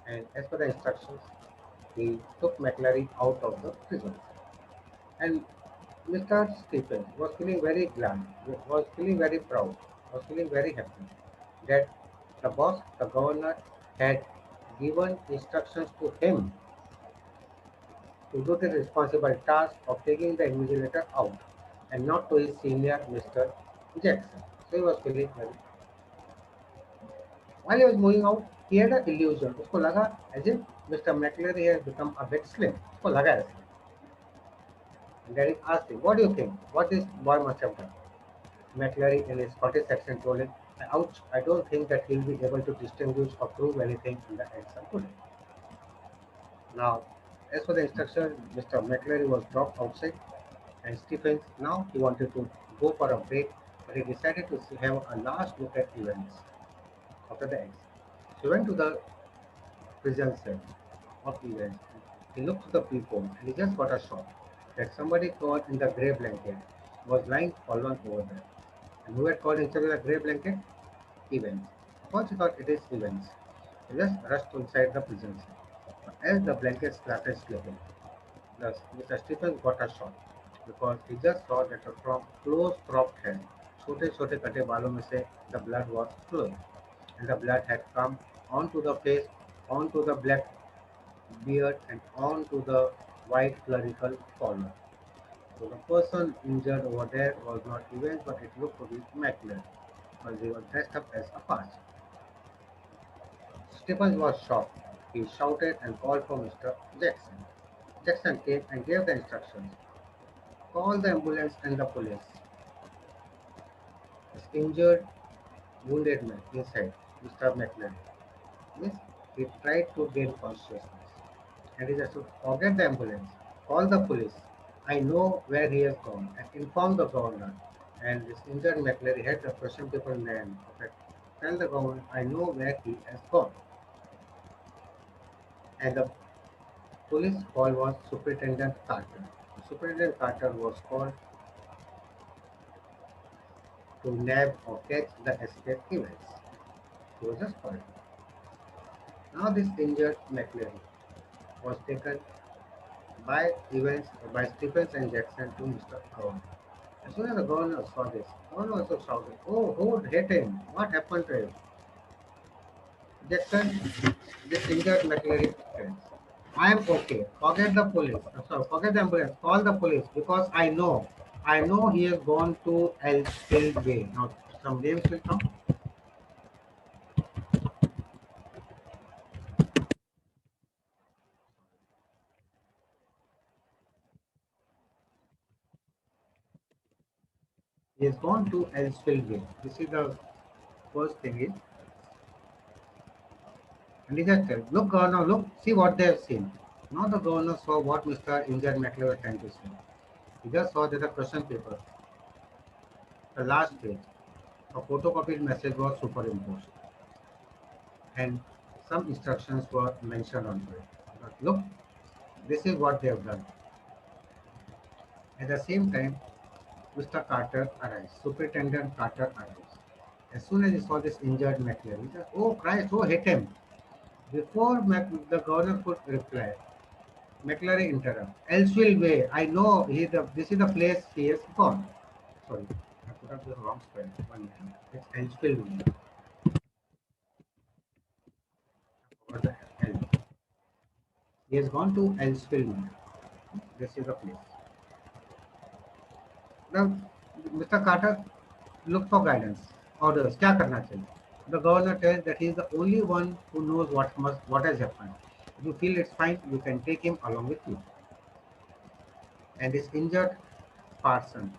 and as per the instructions, he took McLeary out of the prison. And Mr. Stephens was feeling very glad, was feeling very proud, was feeling very happy that the boss, the governor, had given instructions to him to do the responsible task of taking the invigilator out and not to his senior Mr. Jackson. So he was feeling very. While he was moving out, he had an illusion. उसको लगा as if Mr. McCleary has become a bit slim. उसको लगा ऐसा. And then he asked him, "What do you think? What this boy must have done?" McCleary, in his Scottish accent, told him, "Ouch! I don't think that he'll be able to distinguish or prove anything in the exam today." Now, as for the instruction, Mr. McCleary was dropped outside and Stephens now he wanted to go for a break, but he decided to have a last look at events after the exit. So he went to the prison cell of events. He looked to the peephole and he just got a shock that somebody called in the grey blanket was lying fallen over there. And who had called instead of the grey blanket? Events. First he thought it is events. He just rushed inside the prison cell. But as the blanket started slipping, thus Mr. Stephens got a shock because he just saw that from close cropped hair, छोटे छोटे कटे बालों में से the blood was flowing, and the blood had come onto the face, onto the black beard, and onto the white clerical collar. So the person injured over there was not Evans, but it looked to be McLeod, because he was dressed up as a page. Stephens was shocked. He shouted and called for Mr. Jackson. Jackson came and gave the instructions. Call the ambulance and the police. His injured, wounded man inside, Mr. McLeod. Yes, he tried to gain consciousness. And he just said, forget the ambulance. Call the police. I know where he has gone and inform the governor. And this injured McLeary had the question paper in the hand. Okay. Tell the governor I know where he has gone. And the police call was Superintendent Carter. Superintendent Carter was called to nab or catch the escape events. He was just called. Now this injured McLeary was taken by events by Stephens and Jackson to Mr. Governor. As soon as the governor saw this, the governor also shouted, "Oh, who would hit him? What happened to him?" Jackson, this injured McLeary friends. I am okay. Forget the police. Sorry, forget the ambulance. Call the police because I know he has gone to Elfield Way. Now, some names will come. He has gone to Elsfield Way. This is the first thing is And he just said, look, governor, look, see what they have seen. Now the governor saw what Mr. Injured McLeod was trying to say. He just saw that the question paper, the last page, a photocopied message was superimposed and some instructions were mentioned onto it. But look, this is what they have done. At the same time, Mr. Carter arrives. Superintendent Carter arrives. As soon as he saw this injured McLeod, he said, oh Christ, oh hit him. Before the governor could reply, McLaren interrupted. Elseville Way. I know this is the place he has gone. Sorry, I put up the wrong spelling. 1 minute. It's Elseville Way. What the hell? He has gone to Elseville Way. This is the place. Now, Mr. Carter look for guidance. Orders. क्या करना चाहिए? The governor tells that he is the only one who knows what has happened. If you feel it's fine, you can take him along with you. And this injured person,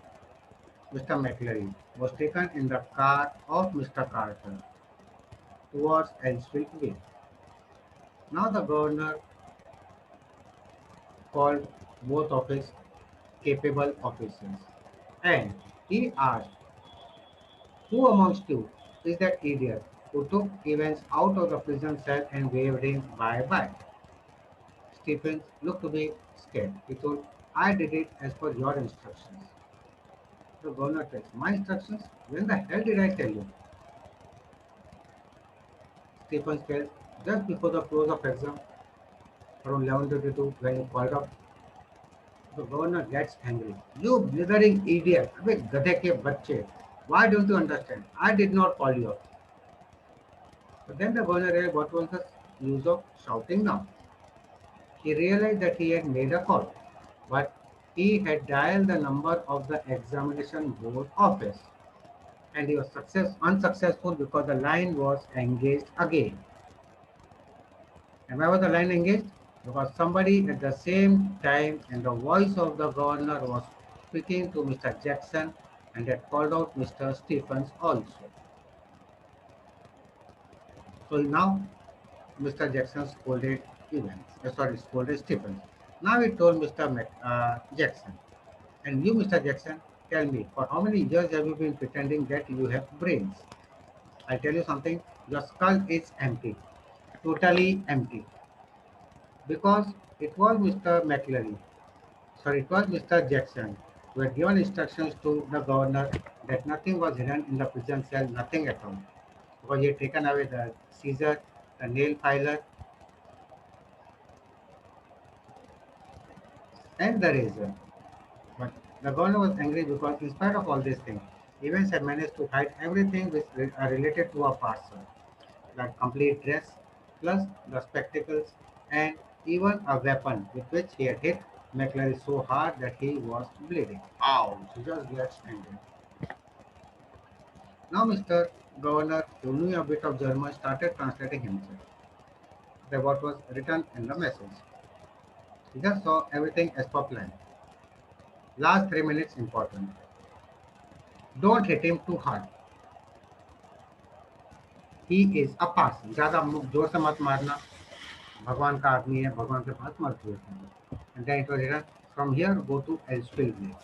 Mr. McLeary, was taken in the car of Mr. Carter towards Elseville Way. Now the governor called both of his capable officers and he asked, who amongst you is that idiot who took Evans out of the prison cell and waved him bye-bye? Stephens looked to be scared. He told, I did it as per your instructions. The governor said, my instructions? When the hell did I tell you? Stephens tells, just before the close of exam, around 11:32, when you called up, the governor gets angry. You blithering idiot! अबे गधे के बच्चे! Why don't you understand? I did not call you up. But then the governor realized what was the use of shouting now. He realized that he had made a call, but he had dialed the number of the examination board office, and he was unsuccessful because the line was engaged again. And why was the line engaged? Because somebody at the same time and the voice of the governor was speaking to Mr. Jackson and had called out Mr. Stephens also. So now Mr. Jackson scolded scolded Stephens. Now he told Mr. Jackson, and you, Mr. Jackson, tell me, for how many years have you been pretending that you have brains? I'll tell you something, your skull is empty, totally empty. Because it was Mr. it was Mr. Jackson who had given instructions to the governor that nothing was hidden in the prison cell, nothing at all. Because he had taken away the scissor, the nail filer, and the razor. But the governor was angry because, in spite of all these things, Evans had managed to hide everything which are related to a parcel, the complete dress, plus the spectacles, and even a weapon with which he had hit McLaren so hard that he was bleeding. Ouch! He just gets angry. Now, Mr. Governor, who knew a bit of German, started translating himself. What was written in the message. He just saw everything as per plan. Last 3 minutes important. Don't hit him too hard. He is a person. ज़्यादा जोर से मत मारना. भगवान का आदमी है, भगवान के पास मत जोर से. And then it was written, from here go to Elseville Way.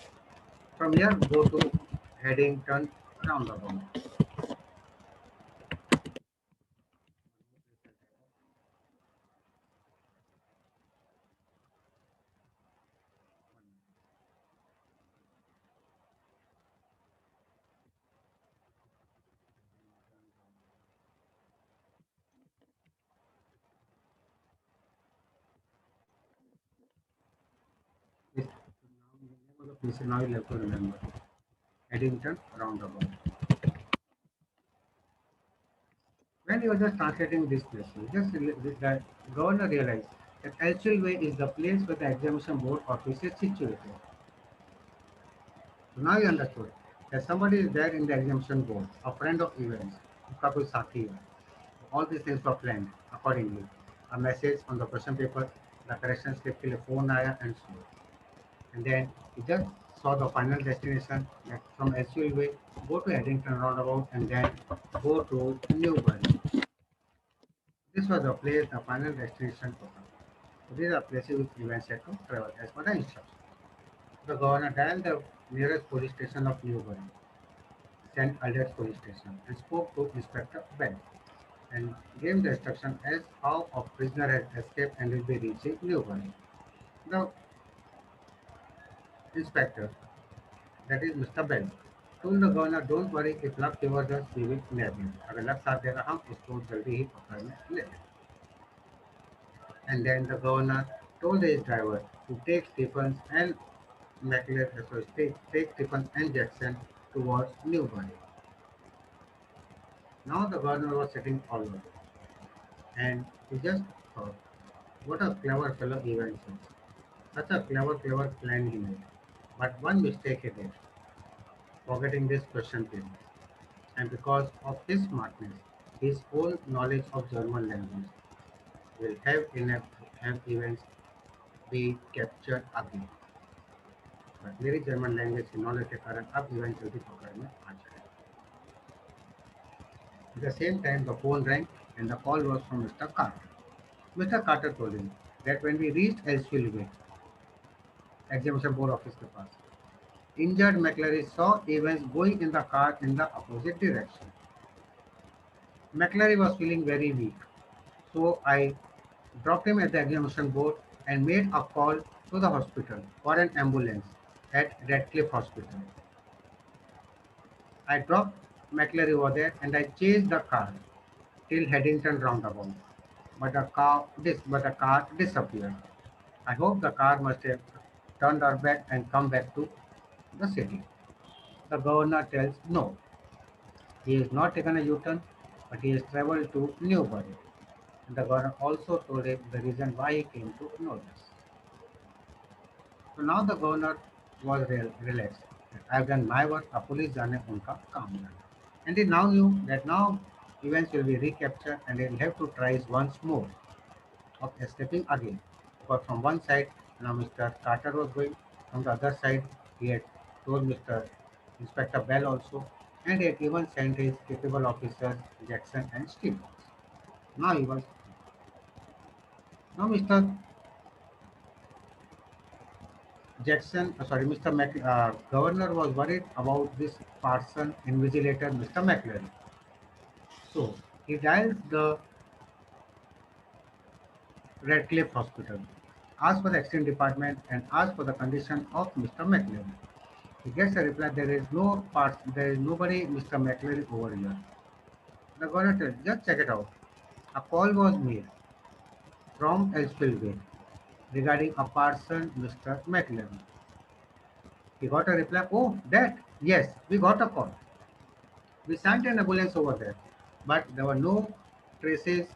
From here go to Haddington roundabout. This name of the place now you have to remember. Haddington roundabout. When he was just translating this place, the governor realized that Elseville Way is the place where the examination board office is situated. So now you understood that somebody is there in the examination board, a friend of Evans, उसका कोई साथी है. All these things were planned accordingly. A message on the question paper, the correction slip के लिए phone आया and so on. And then he just saw the final destination, like from Elseville Way, go to Haddington roundabout and then go to Newbury. This Events was the place the final destination to come. So these are places which events had to travel as per the instruction. The governor dialed the nearest police station of Newbury, St. Aldate's police station, and spoke to Inspector Bell and gave the instruction as how a prisoner had escaped and will be reaching Newbury. The inspector, that is Mr. Bell, told the governor, don't worry, if luck favors us, we will nab him. अगर luck साथ देगा हम उसको जल्दी ही पकड़ में ले लेंगे. And then the governor told his driver to take Stephens and McLaren, so take Stephens and Jackson towards Newbury. Now the governor was sitting alone, and he just thought, what a clever fellow Evans is. Such a clever plan he made. But one mistake he did, forgetting this question period. And because of his smartness, his own knowledge of German language will have Evans be captured again. But मेरी German language की knowledge के कारण अब event जल्दी पकड़ में आ जाए. At the same time, the phone rang and the call was from Mr. Carter. Mr. Carter told him that when we reached Ellisfield Gate, examination board office के पास, injured McClary saw Evans going in the car in the opposite direction. McClary was feeling very weak, so I dropped him at the examination board and made a call to the hospital for an ambulance at Radcliffe Hospital. I dropped McClary over there and I chased the car till Headington roundabout, but the car disappeared. I hope the car must have turned her back and come back to the city. The governor tells no. He has not taken a U-turn, but he has traveled to Newbury. And the governor also told him the reason why he came to know this. So now the governor was relaxed. I've done my work, a police जाने उनका काम जाना. And he now knew that now events will be recaptured and they will have to try once more of escaping again. But from one side, now Mr. Carter was going, from the other side, he had told Mr. Inspector Bell also, and he had even sent his capable officers Jackson and Stevens. Now he was, now Mr. Governor was worried about this Parson invigilator, Mr. McLaren. So he dialed the Radcliffe Hospital, asked for the accident department, and asked for the condition of Mr. McLaren. He gets a reply, there is nobody Mr. McLaren over here. The governor tells, just check it out. A call was made from Ellisfield Way regarding a Parson, Mr. McLaren. He got a reply, oh, that, yes, we got a call. We sent an ambulance over there, but there were no traces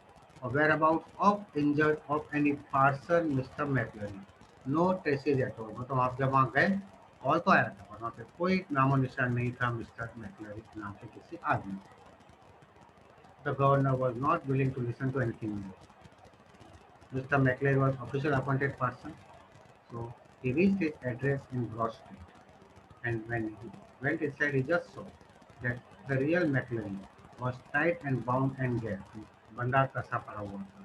or whereabouts of injured of any Parson, Mr. McLaren. No traces at all. मतलब आप जब वहाँ गए, call तो आया था, पर वहाँ पे कोई नामो निशान नहीं था मिस्टर मैक्लरी नाम के किसी आदमी. The governor was not willing to listen to anything more. Mr. McLeod was official appointed person, so he reached his address in Broad Street. And when he went inside, he just saw that the real McLeod was tied and bound and gagged. बंदा कसा पड़ा हुआ था.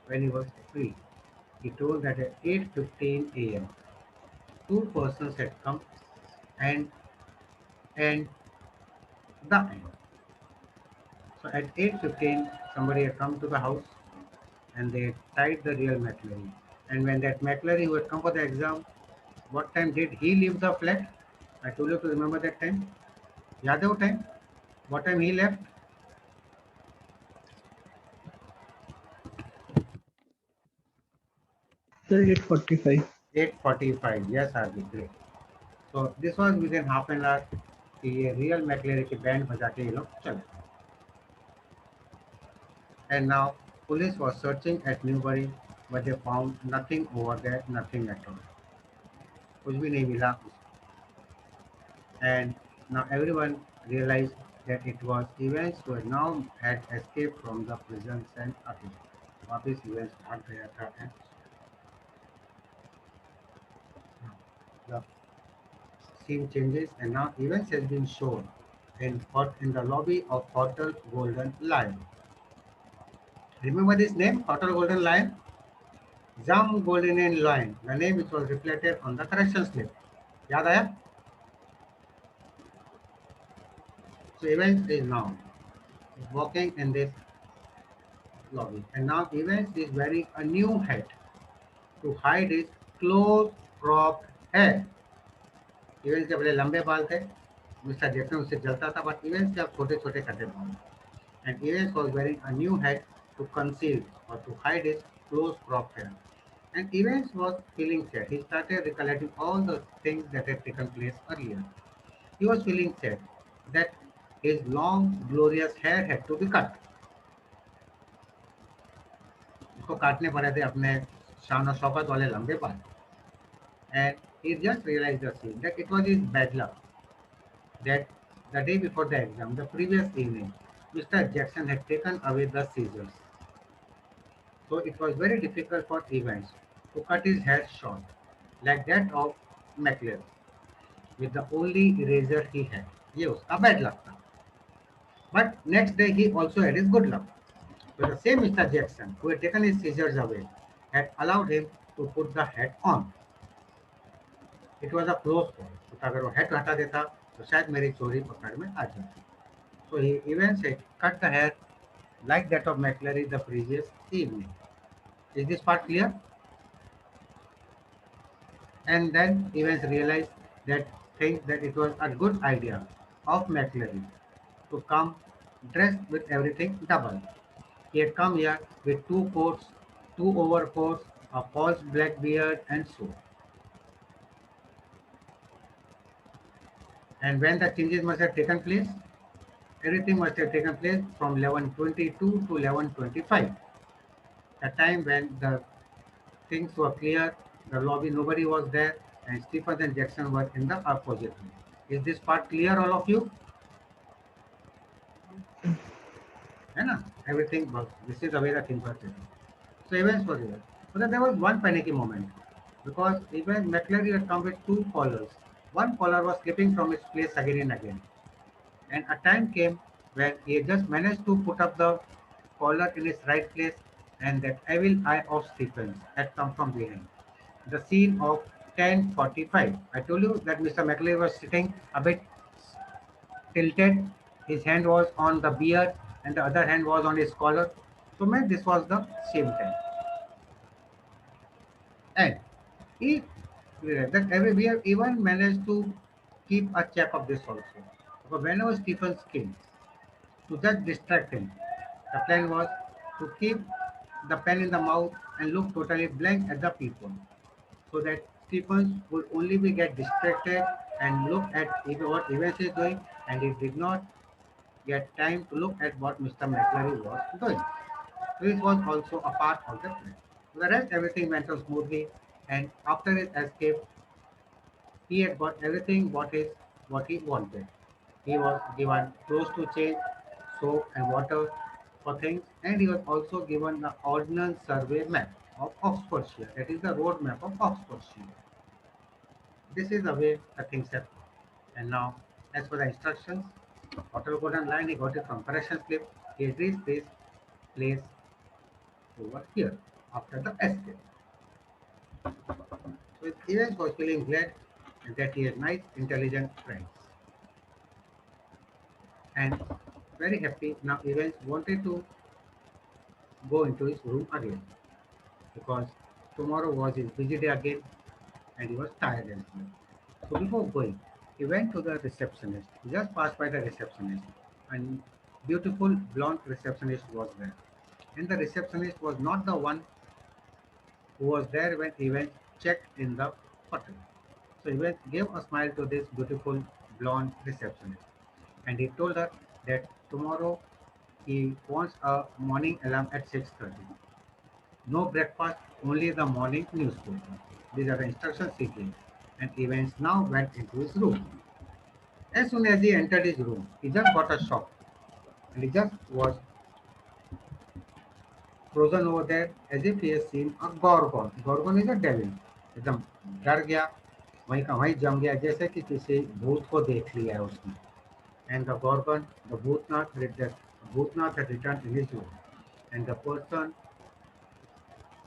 When he was free, he told that at 8:15 a.m., two persons had come and the end. So at 8:15, somebody had come to the house and they tied the real McLeod. And when that McLeod who had come for the exam, what time did he leave the flat? I told you to remember that time. याद है वो time? What time he left? Sir, 8:45. 8:45. Yes, Arvi, great. So this was within half an hour कि ये real McLeary की band बजा के ये लोग चले. And now police was searching at Newbury, but they found nothing over there, nothing at all. कुछ भी नहीं मिला. And now everyone realized that it was Evans who had now had escaped from the prison cell again. वापिस Evans भाग गया था. And the scene changes and now Evans has been shown in the lobby of Hotel Golden Lion. Remember this name, Hotel Golden Lion? Jam Golden Lion, the name which was reflected on the correction slip. याद आया? So Evans is now walking in this lobby, and now Evans is wearing a new hat to hide his close cropped hair. Evans के पहले लंबे बाल थे, mister Jackson उससे जलता था, but Evans के अब छोटे छोटे कटे बाल. And Evans was wearing a new hat to conceal or to hide his close cropped hair. And Evans was feeling sad. He started recollecting all the things that had taken place earlier. He was feeling sad that his long, glorious hair had to be cut. उसको काटने पड़े थे अपने शान और शौकत वाले लंबे बाल. And he just realized the scene that it was his bad luck that the day before the exam, the previous evening, Mr. Jackson had taken away the scissors. So it was very difficult for Evans to cut his hair short, like that of McLeod, with the only razor he had. ये उसका bad luck था. But next day he also had his good luck. So the same Mr. Jackson, who had taken his scissors away, had allowed him to put the hat on. It was a close call. तो अगर वो hat हटा देता तो शायद मेरी चोरी पकड़ में आ जाती. So he even said, cut the hair like that of McLeod the previous evening. Is this part clear? And then Evans realized that it was a good idea of McLeod to come dressed with everything double. He had come here with two coats, two overcoats, a false black beard, and so. And when the changes must have taken place, everything must have taken place from 11:22 to 11:25. The time when the things were clear, the lobby, nobody was there, and Stephens and Jackson were in the opposite room. Is this part clear, all of you? Everything was, this is the way the things were taken. So Evans was here. But then there was one panicky moment because even McLeod had come with two collars. One collar was slipping from its place again and again. And a time came when he had just managed to put up the collar in its right place, and that evil eye of Stephens had come from behind. The scene of 10:45. I told you that Mr. McLeod was sitting a bit tilted. His hand was on the beard and the other hand was on his collar. So man, this was the same time. And he that we have even managed to keep a check of this also. Because whenever Stephens came, to just distract him, the plan was to keep the pen in the mouth and look totally blank at the people, so that Stephens would only be get distracted and look at what Evans is doing, and he did not get time to look at what Mr. McLeod was doing. This was also a part of the plan. For the rest, everything went on smoothly, and after his escape, he had got everything what he wanted. He was given clothes to change, soap and water for things, and he was also given the Ordnance Survey map of Oxfordshire. That is the road map of Oxfordshire. This is the way the things are. And now, as for the instructions, Hotel Golden Line, he got it from correction slip. He reached this place over here after the escape. So Evans was feeling glad that he had nice, intelligent friends. And very happy. Now Evans wanted to go into his room again because tomorrow was his busy day again and he was tired as well. So before going, he went to the receptionist. He just passed by the receptionist, and beautiful blonde receptionist was there. And the receptionist was not the one who was there when Evans checked in the hotel. So Evans gave a smile to this beautiful blonde receptionist, and he told her that tomorrow he wants a morning alarm at 6:30. No breakfast, only the morning newspaper. These are the instructions he gave. And Evans now went into his room. As soon as he entered his room, he just got a shock. And he just was frozen over there as if he has seen a gorgon. Gorgon is a devil. एकदम डर गया, वहीं का वहीं जम गया, जैसे कि किसी भूत को देख लिया है उसने. And the gorgon, the Bhutnath had returned in his room. and the person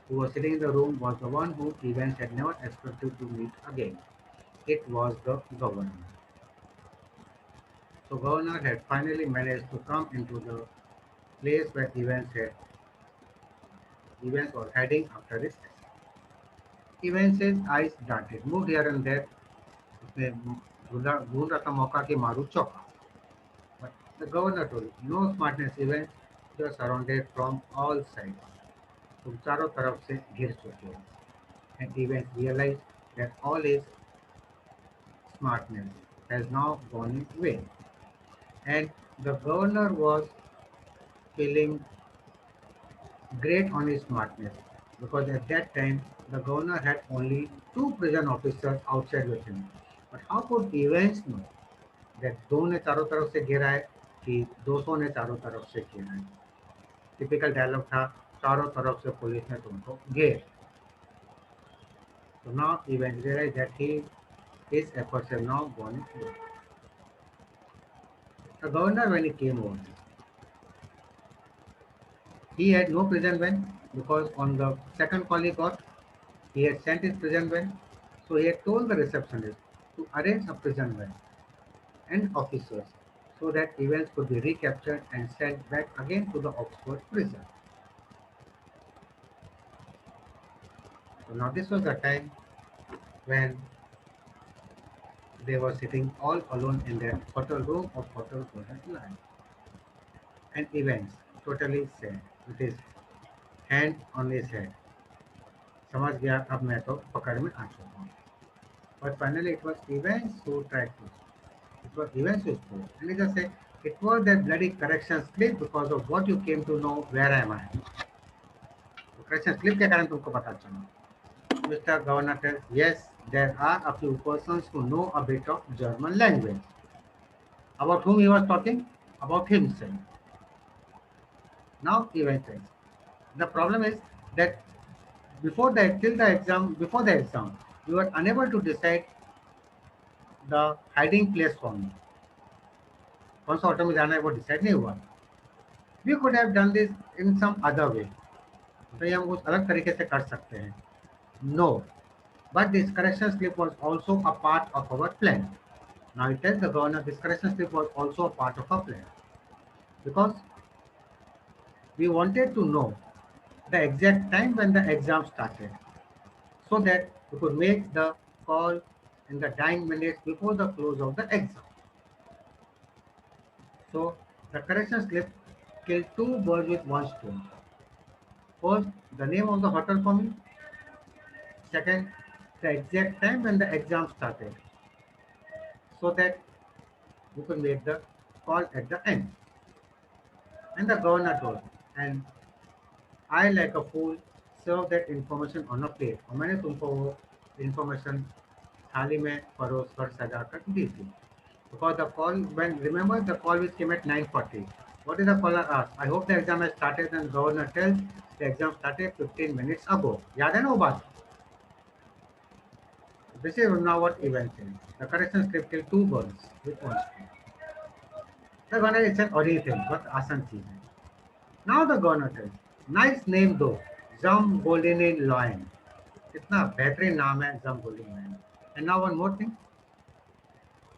who was sitting in the room was the one whom Evans had never expected to meet again. It was the governor. So governor had finally managed to come into the place where Evans was heading after this. Evans's eyes darted, moved here and there. उसने ढूंढ रहा था मौका कि मारू चौका. But the governor told him, no smartness, Evans, you are surrounded from all sides. तुम चारों तरफ से घिर चुके हो. And Evans realized that all his smartness has now gone away. And the governor was feeling great on his smartness because at that time the governor had only two prison officers outside with him. But how could Evans know that दो ने चारों तरफ से घेरा है कि 200 ने चारों तरफ से घेरा है? टिपिकल डायलॉग था, चारों तरफ से पुलिस ने तुमको घेर. So now Evans realized that his efforts have now gone away. The governor, when he came over, he had no prison van because on the second call he had sent his prison van. So he had told the receptionist to arrange a prison van and officers so that Evans could be recaptured and sent back again to the Oxford prison. So now this was the time when they were sitting all alone in their hotel room of Hotel Golden Lion. And Evans, totally sad, with his hand on his head, समझ गया अब मैं तो पकड़ में आ चुका हूँ. But finally it was Evans who tried to. It was Evans who spoke. And he just said, it was that bloody correction slip because of what you came to know where am I. तो correction slip के कारण तुमको पता चला. Mr. Governor said, yes, there are a few persons who know a bit of German language. About whom he was talking? About himself. Now Evans says, the problem is that before the exam, we were unable to decide the hiding place for me. कौन सा hotel में जाना है वो decide नहीं हुआ. We could have done this in some other way. तो ये हम कुछ अलग तरीके से कर सकते हैं. No, but this correction slip was also a part of our plan. Now it tells the governor this correction slip was also a part of our plan because we wanted to know the exact time when the exam started so that we could make the call in the dying minutes before the close of the exam. So the correction slip killed two birds with one stone. First, the name of the hotel for me. Second, the exact time when the exam started so that we could make the call at the end. And the governor told, and I like a fool serve that information on a plate. और मैंने तुमको वो information थाली में परोस कर सजा कर दी थी. Because the call, when remember the call which came at 9:40. What did the caller ask? I hope the exam has started, and governor tells the exam started 15 minutes ago. याद है ना वो बात? This is now what Evans said. The correction script killed two birds with one stone. The governor is an ordinary thing, but आसान चीज है. Now the governor tells, nice name though, Zum Golden Lion. कितना बेहतरीन नाम है Zum Golden Lion. And now one more thing.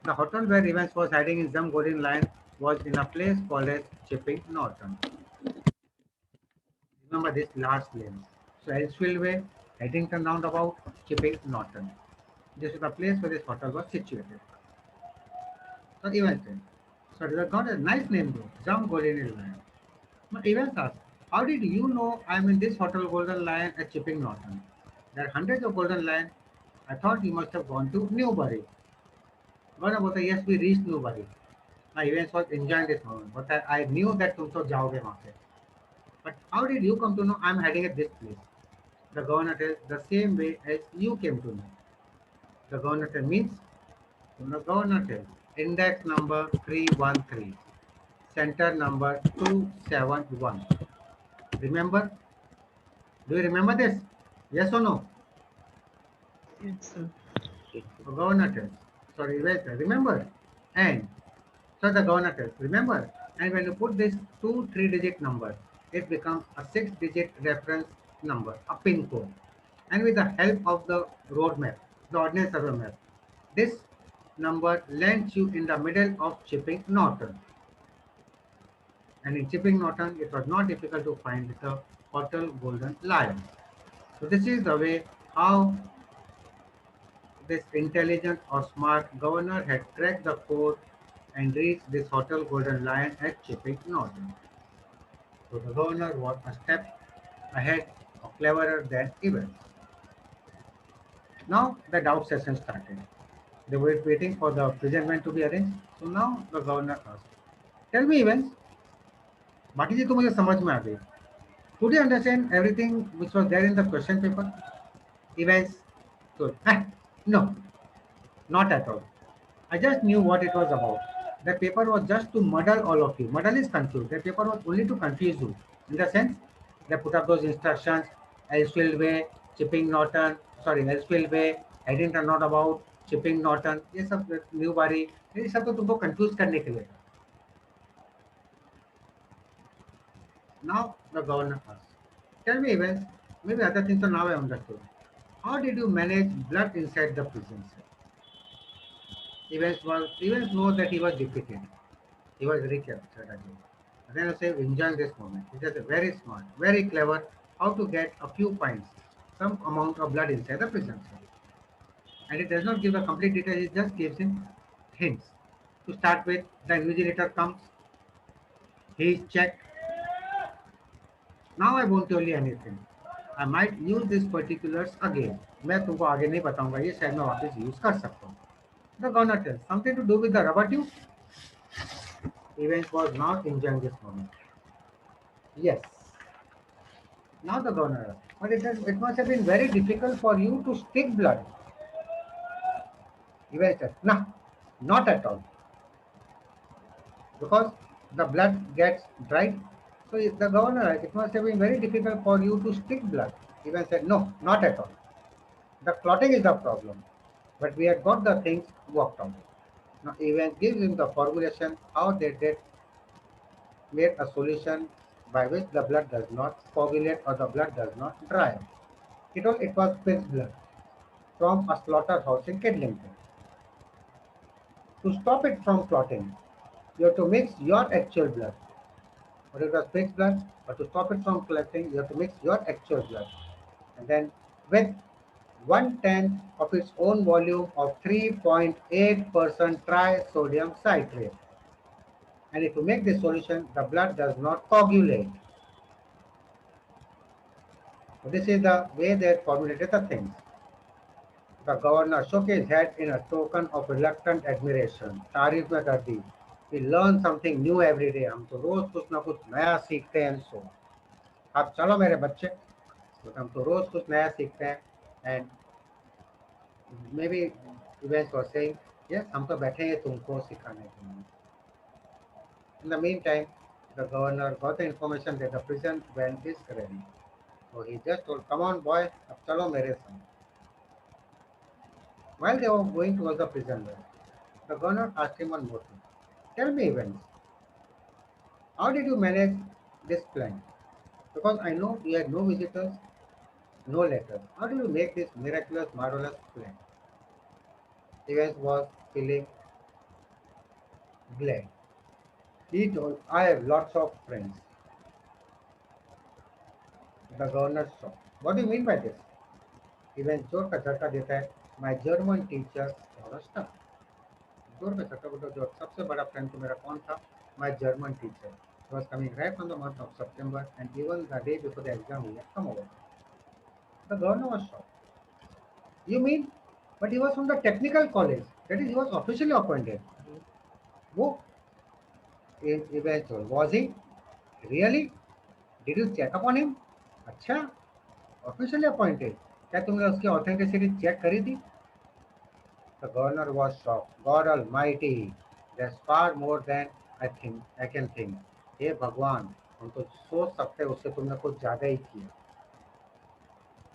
The hotel where Evans was hiding in Zum Golden Lion was in a place called as Chipping Norton. Remember this last name. So Elsfield Way, Eddington Roundabout, Chipping Norton. This is the place where this hotel was situated. So Evans said, so it got a nice name though, Zum Golden Lion. But Evans asked, how did you know I'm in this hotel Golden Lion at Chipping Norton? There are hundreds of Golden Lion. I thought you must have gone to Newbury. What about the yes, we reached Newbury. My Evans was enjoying this moment, but I knew that तुम तो जाओगे वहाँ पे. But how did you come to know I'm hiding at this place? The governor tells the same way as you came to know. The governor tells means the governor tells index number 313, center number 271. Remember? Do you remember this? Yes or no? Yes, sir. The governor tells. Sorry, wait, remember? And so the governor tells, remember? And when you put this two 3-digit number, it becomes a 6-digit reference number, a pin code. And with the help of the road map, the ordnance survey map, this number lands you in the middle of Chipping Norton. And in Chipping Norton, it was not difficult to find the Hotel Golden Lion. So this is the way how this intelligent or smart governor had cracked the code and reached this Hotel Golden Lion at Chipping Norton. So the governor was a step ahead or cleverer than Evans. Now the doubt session started. They were waiting for the presentment to be arranged. So now the governor asked, "Tell me, Evans, बाकी जी तो मुझे समझ में आ गई. Could you understand everything which was there in the question paper?" Evans told, "No, not at all. I just knew what it was about. The paper was just to muddle all of you. Muddle is confused. The paper was only to confuse you. In the sense, they put up those instructions, Elsfield Way, Chipping Norton, sorry, Elsfield Way, Eddington not about, Chipping Norton, ये सब new बारी, ये सब तो तुमको confuse करने के लिए था." Now the governor asked, "Tell me, Evans, maybe other things, so now I understood. How did you manage blood inside the prison cell?" Evans knows that he was defeated. He was recaptured again. And then I say, enjoying this moment. It is very smart, very clever how to get a few points, some amount of blood inside the prison cell. And it does not give the complete details, it just gives him hints. To start with, the invigilator comes, he is checked. Now I won't tell you anything. I might use these particulars again. मैं तुमको आगे नहीं बताऊंगा, ये शायद मैं वापस use कर सकता हूँ. The governor tells, something to do with the rubber tube? Evans was not enjoying this moment. Yes. Now the governor, but it must have been very difficult for you to stick blood. Evans said, no, not at all. Because the blood gets dried. So the governor, it must have been very difficult for you to stick blood. Evans said, no, not at all. The clotting is the problem. But we had got the things worked out. Now Evans gives him the formulation how they did made a solution by which the blood does not coagulate or the blood does not dry. It was pig's blood from a slaughterhouse in Kedlington. To stop it from clotting, you have to mix your actual blood. But it was pig's blood, but to stop it from clotting, you have to mix your actual blood. And then with 1/10 of its own volume of 3.8% trisodium citrate. And if you make this solution, the blood does not coagulate. So this is the way they formulated the things. The governor shook his head in a token of reluctant admiration. तारीफ में कर दी. We learn something new every day. हम तो रोज कुछ ना कुछ नया सीखते हैं. So अब चलो मेरे बच्चे, तो हम तो रोज कुछ नया सीखते हैं. And maybe Evans was saying, yes, हम तो बैठे हैं तुमको सिखाने के लिए. In the meantime, the governor got the information that the prison van is ready. So he just told, come on boy, अब चलो मेरे संग. While they were going towards the prison van, the governor asked him one more thing. Tell me, Evans, how did you manage this plan? Because I know you had no visitors, no letters. How do you make this miraculous, marvelous plan? Evans was feeling glad. He told, I have lots of friends. The governor shocked. What do you mean by this? Evans जोर का झटका देता है. My German teacher was a star. जोर का झटका बोलता जो सबसे बड़ा फ्रेंड तो मेरा कौन था? My German teacher. He was coming right from the month of September, and even the day before the exam he had come over. The governor was shocked. You mean? But he was from the technical college. That is, he was officially appointed. वो eventually was he? Really? Did you check upon him? अच्छा, officially appointed. क्या तुमने उसकी authenticity check करी थी? The governor was shocked. God Almighty, there's far more than I can think. हे भगवान, हम तो सोच सकते हैं उससे तुमने कुछ ज्यादा ही किया.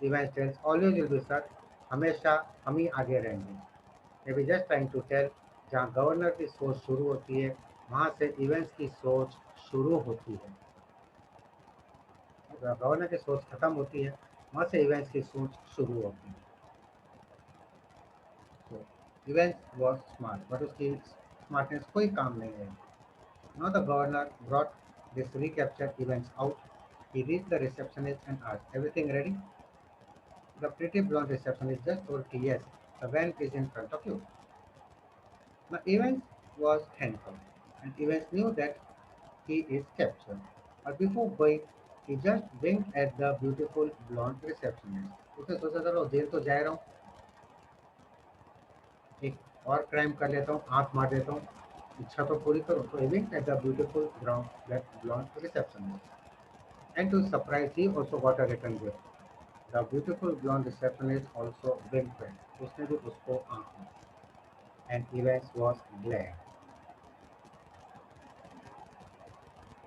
Evans tells, always will be sir. हमेशा हम ही आगे रहेंगे. Maybe just trying to tell, जहाँ गवर्नर की सोच शुरू होती है, वहाँ से इवेंट्स की सोच शुरू होती है. गवर्नर की सोच खत्म होती है, वहाँ से इवेंट्स की सोच शुरू होती है। तो इवेंट्स वॉज स्मार्ट, बट उसकी स्मार्टनेस कोई काम नहीं है। Now the governor brought this recaptured events out. He reached the receptionist and asked, "Everything ready?" The pretty blonde receptionist just told him, "Yes, the van is in front of you." Now Evans was handcuffed, and Evans knew that he is captured. But before going, he just winked at the beautiful blonde receptionist. उसने सोचा चलो jail तो जा रहा हूँ, एक और crime कर लेता हूँ, आंख मार देता हूँ, इच्छा तो पूरी करो। So he winked at the beautiful brown blonde receptionist. And to surprise, he also got a return gift. The beautiful blonde receptionist also winked back. उसने भी उसको आंख मारी. And Evans was glad.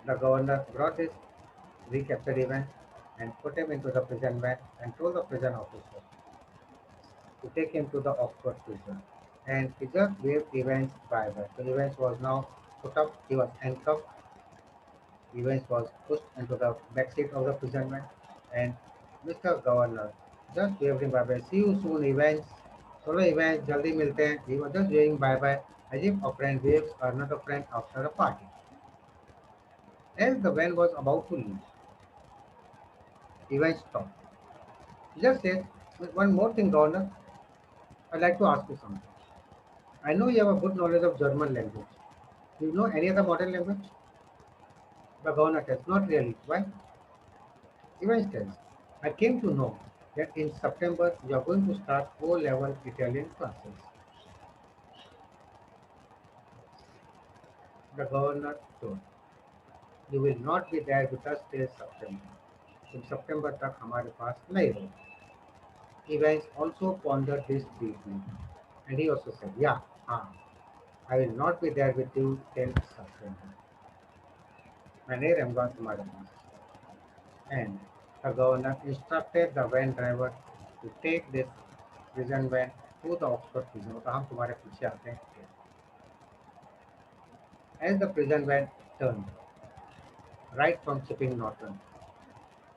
The governor brought his recaptured Evans and put him into the prison van and told the prison officer to take him to the Oxford prison. And he just waved Evans bye-bye. So Evans was now put up, he was handcuffed. Evans was pushed into the back seat of the prison van, and Mr. Governor just waved him bye-bye. See you soon, Evans. चलो Evans, जल्दी मिलते हैं. He was just waving bye-bye as if a friend waves another friend after a party. As the van was about to leave, Evans stopped. He just said, "One more thing, Governor. I'd like to ask you something. I know you have a good knowledge of German language. Do you know any other modern language?" The governor says, "Not really. Why?" Evans tells, "I came to know that in September you are going to start O-level Italian classes." The governor told, "You will not be there with us till September. तुम सितंबर तक हमारे पास नहीं रहो." Evans also pondered this deeply, and he also said, "Yeah, I will not be there with you till September. मैं नहीं रहूँगा तुम्हारे पास." And the governor instructed the van driver to take this prison van to the Oxford prison. तो हम तुम्हारे पीछे आते हैं. As the prison van turned right from Chipping Norton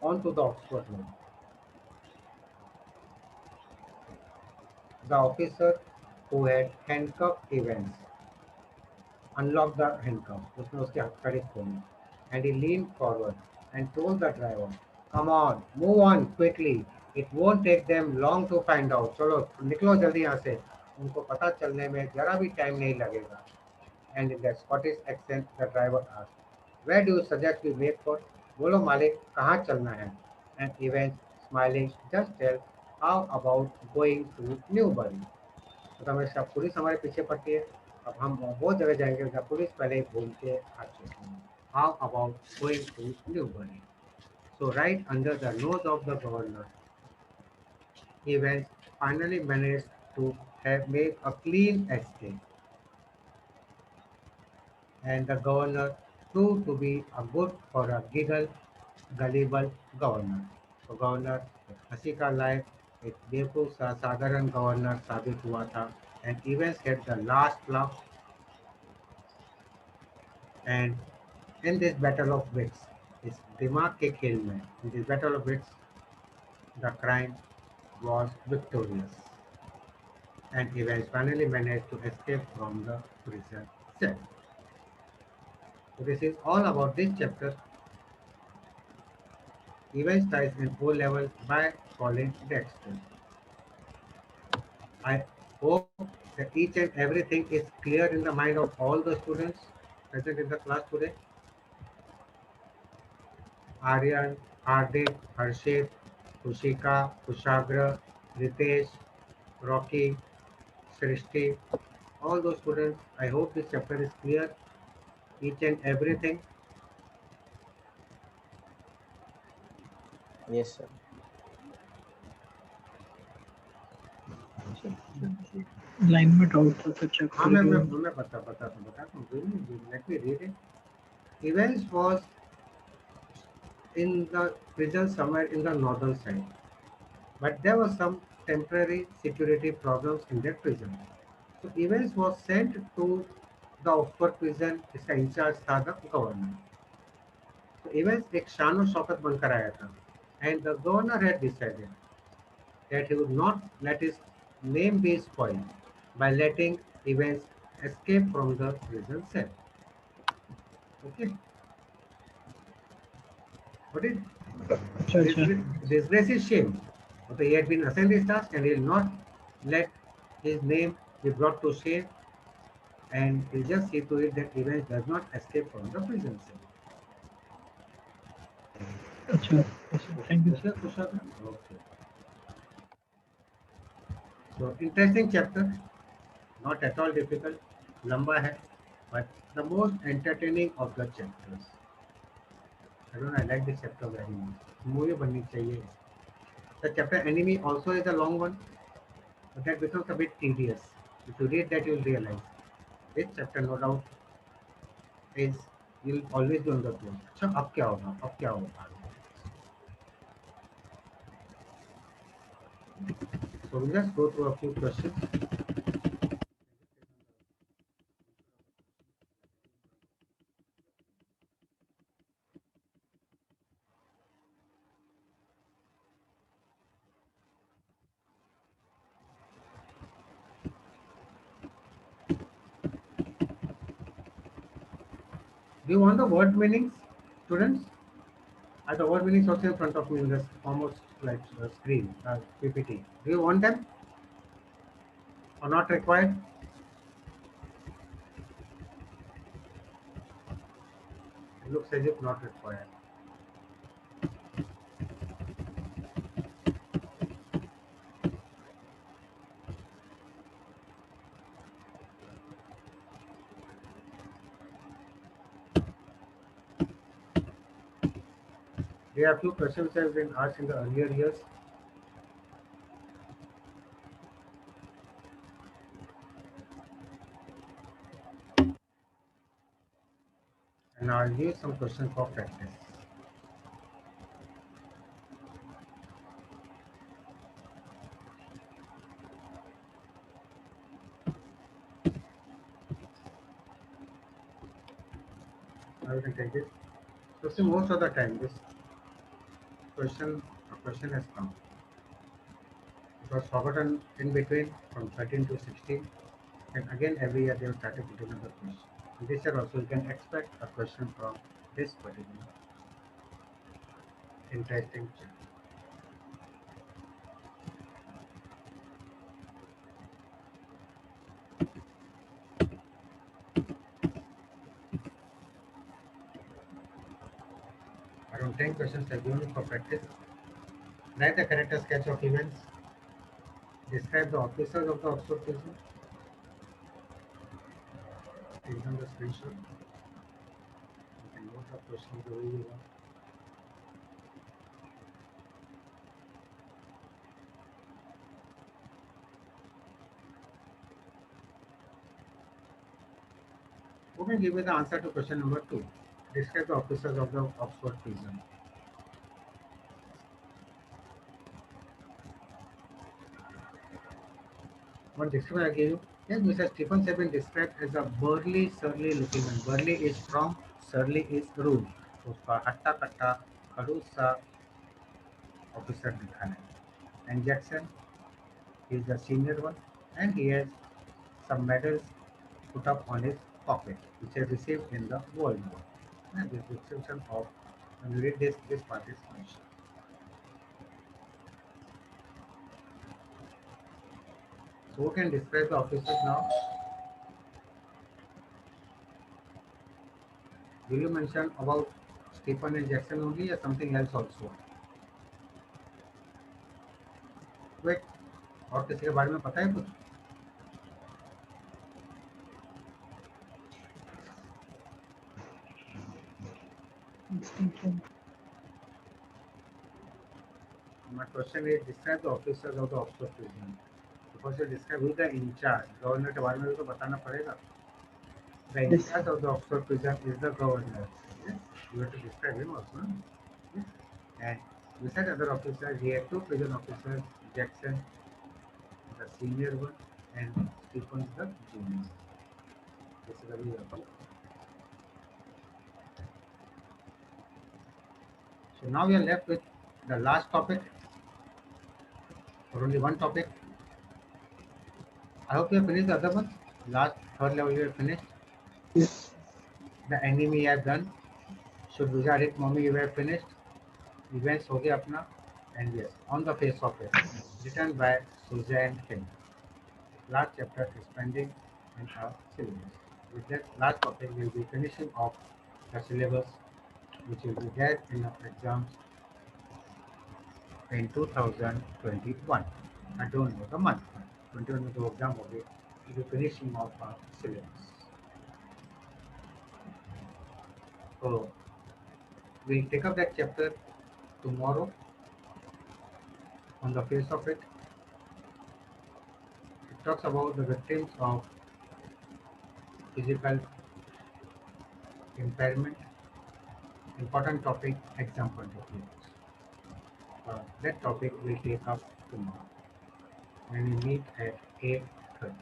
onto the Oxford Road, the officer who had handcuffed Evans unlocked the handcuffs. उसने उसकी हथकड़ी खोली. And he leaned forward and told the driver, "Come on, move on quickly. It won't take them long to find out." चलो निकलो जल्दी यहाँ से. उनको पता चलने में जरा भी टाइम नहीं लगेगा. And in the Scottish accent, the driver asked, "Where do you suggest we make for?" बोलो मालिक, कहाँ चलना है? And Evans, smiling, just tell, "How about going to Newbury?" तो हमेशा पुलिस हमारे पीछे पड़ती है. अब हम वो जगह जाएंगे जहाँ पुलिस पहले घूम के आ चुकी है. How about going to Newbury? So right under the nose of the governor, Evans finally managed to have made a clean escape, and the governor proved to be a good for a gullible governor. तो governor एक हंसी का लायक एक बेवकूफ सा साधारण governor साबित हुआ था. And Evans had the last laugh. And in this battle of wits, इस दिमाग के खेल में, in this battle of wits, the crime was victorious, and Evans finally managed to escape from the prison cell. So this is all about this chapter. Evans tries in O level by Colin Dexter. I hope that each and everything is clear in the mind of all the students present in the class today. Aryan, Hardik, Harshit, Kushika, Kushagra, Ritesh, Rocky, Srishti, all those students, I hope this chapter is clear, each and everything. Yes, sir. Line में doubt था तो check हाँ कर मैं लो. बताता हूँ. Let me read it. Evans was in the prison somewhere in the northern side, but there were some temporary security problems in that prison. So Evans was sent to the Oxford prison. इसका in charge था the governor. तो events एक शान और शौकत बनकर आया था, and the governor had decided that he would not let his name be spoiled by letting events escape from the prison cell. Okay, what is अच्छा अच्छा disgrace is shame. Okay, he had been assigned this task and he will not let his name be brought to shame, and he just see to it that events does not escape from the prison cell. अच्छा thank you Okay, Kushal? Okay. So interesting chapter, not at all difficult, लंबा है, but the most entertaining of the chapters. I don't know, I like this chapter very much. Movie बननी चाहिए. The chapter enemy also is a long one, but that becomes a bit tedious. If you read that, you'll realize this chapter, no doubt, is you'll always be on the go. अच्छा अब क्या होगा? अब क्या होगा? So we'll just go through a few questions. Do you want the word meanings, students? I the word meanings also in front of me in this almost like screen, PPT. Do you want them or not required? It looks as if not required. There are a few questions that have been asked in the earlier years. And I'll give some questions for practice. Now you can take it. So see, most of the time this question has come. It was forgotten in between from 13 to 16, and again every year they have started putting another question. And this year also you can expect a question from this particular interesting chapter. Around 10 questions are given for practice. Write the correct sketch of events. Describe the officers of the Oxford prison. Take down the screenshot. You can note the question the way you want. Who can give me the answer to question number 2? Describe the officers of the Oxford prison. What description I gave you? Yes, Mr. Stephens has been described as a burly, surly looking man. Burly is strong, surly is rude. तो उसका हट्टा कट्टा खड़ूस सा officer दिखा है. And Jackson is the senior one, and he has some medals put up on his pocket, which he received in the World War. And this description of when you read this part is mentioned. So who can describe the officers now? Will you mention about Stephen and Jackson only or something else also? Quick. और किसी के बारे में पता है कुछ? My question is describe the officers of the Oxford prison. Because you describe who is the in charge. Governor के बारे में भी तो बताना पड़ेगा. The in Yes. charge of the Oxford prison is the governor. Yes, you have to describe him also. No? Yes. And beside other officers, he had two prison officers, Jackson, the senior one, and Stephen, the junior. This is the way you have to. So now we are left with the last topic, or only one topic. I hope you have finished the other one. Last third level you have finished. Yes. The enemy you have done. Should Vijay hit mommy you have finished. Events हो गया अपना. And yes, on the face of it, written by Suzanne King. Last chapter is pending in our syllabus. With that last topic, we will be finishing off the syllabus, which will be there in our exams in 2021. I don't know the month, but 21 में जो exam होगी, we will be finishing off our syllabus. So we'll take up that chapter tomorrow on the face of it. It talks about the victims of physical impairment. Important topic, exam point of view. That topic we'll take up tomorrow when we meet at 8:30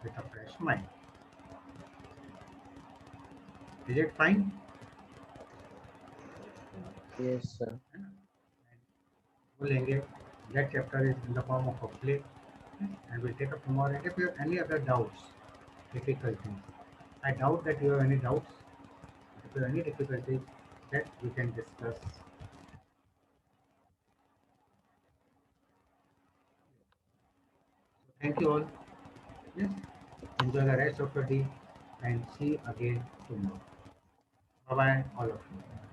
with a fresh mind. Is it fine? Yes, sir. बोलेंगे that chapter is in the form of a play and we'll take up tomorrow. And if you have any other doubts, difficulties, I doubt that you have any doubts. If you have any difficulties, that we can discuss. Thank you all. Yes. Enjoy the rest of your day and see you again tomorrow. Bye bye, all of you.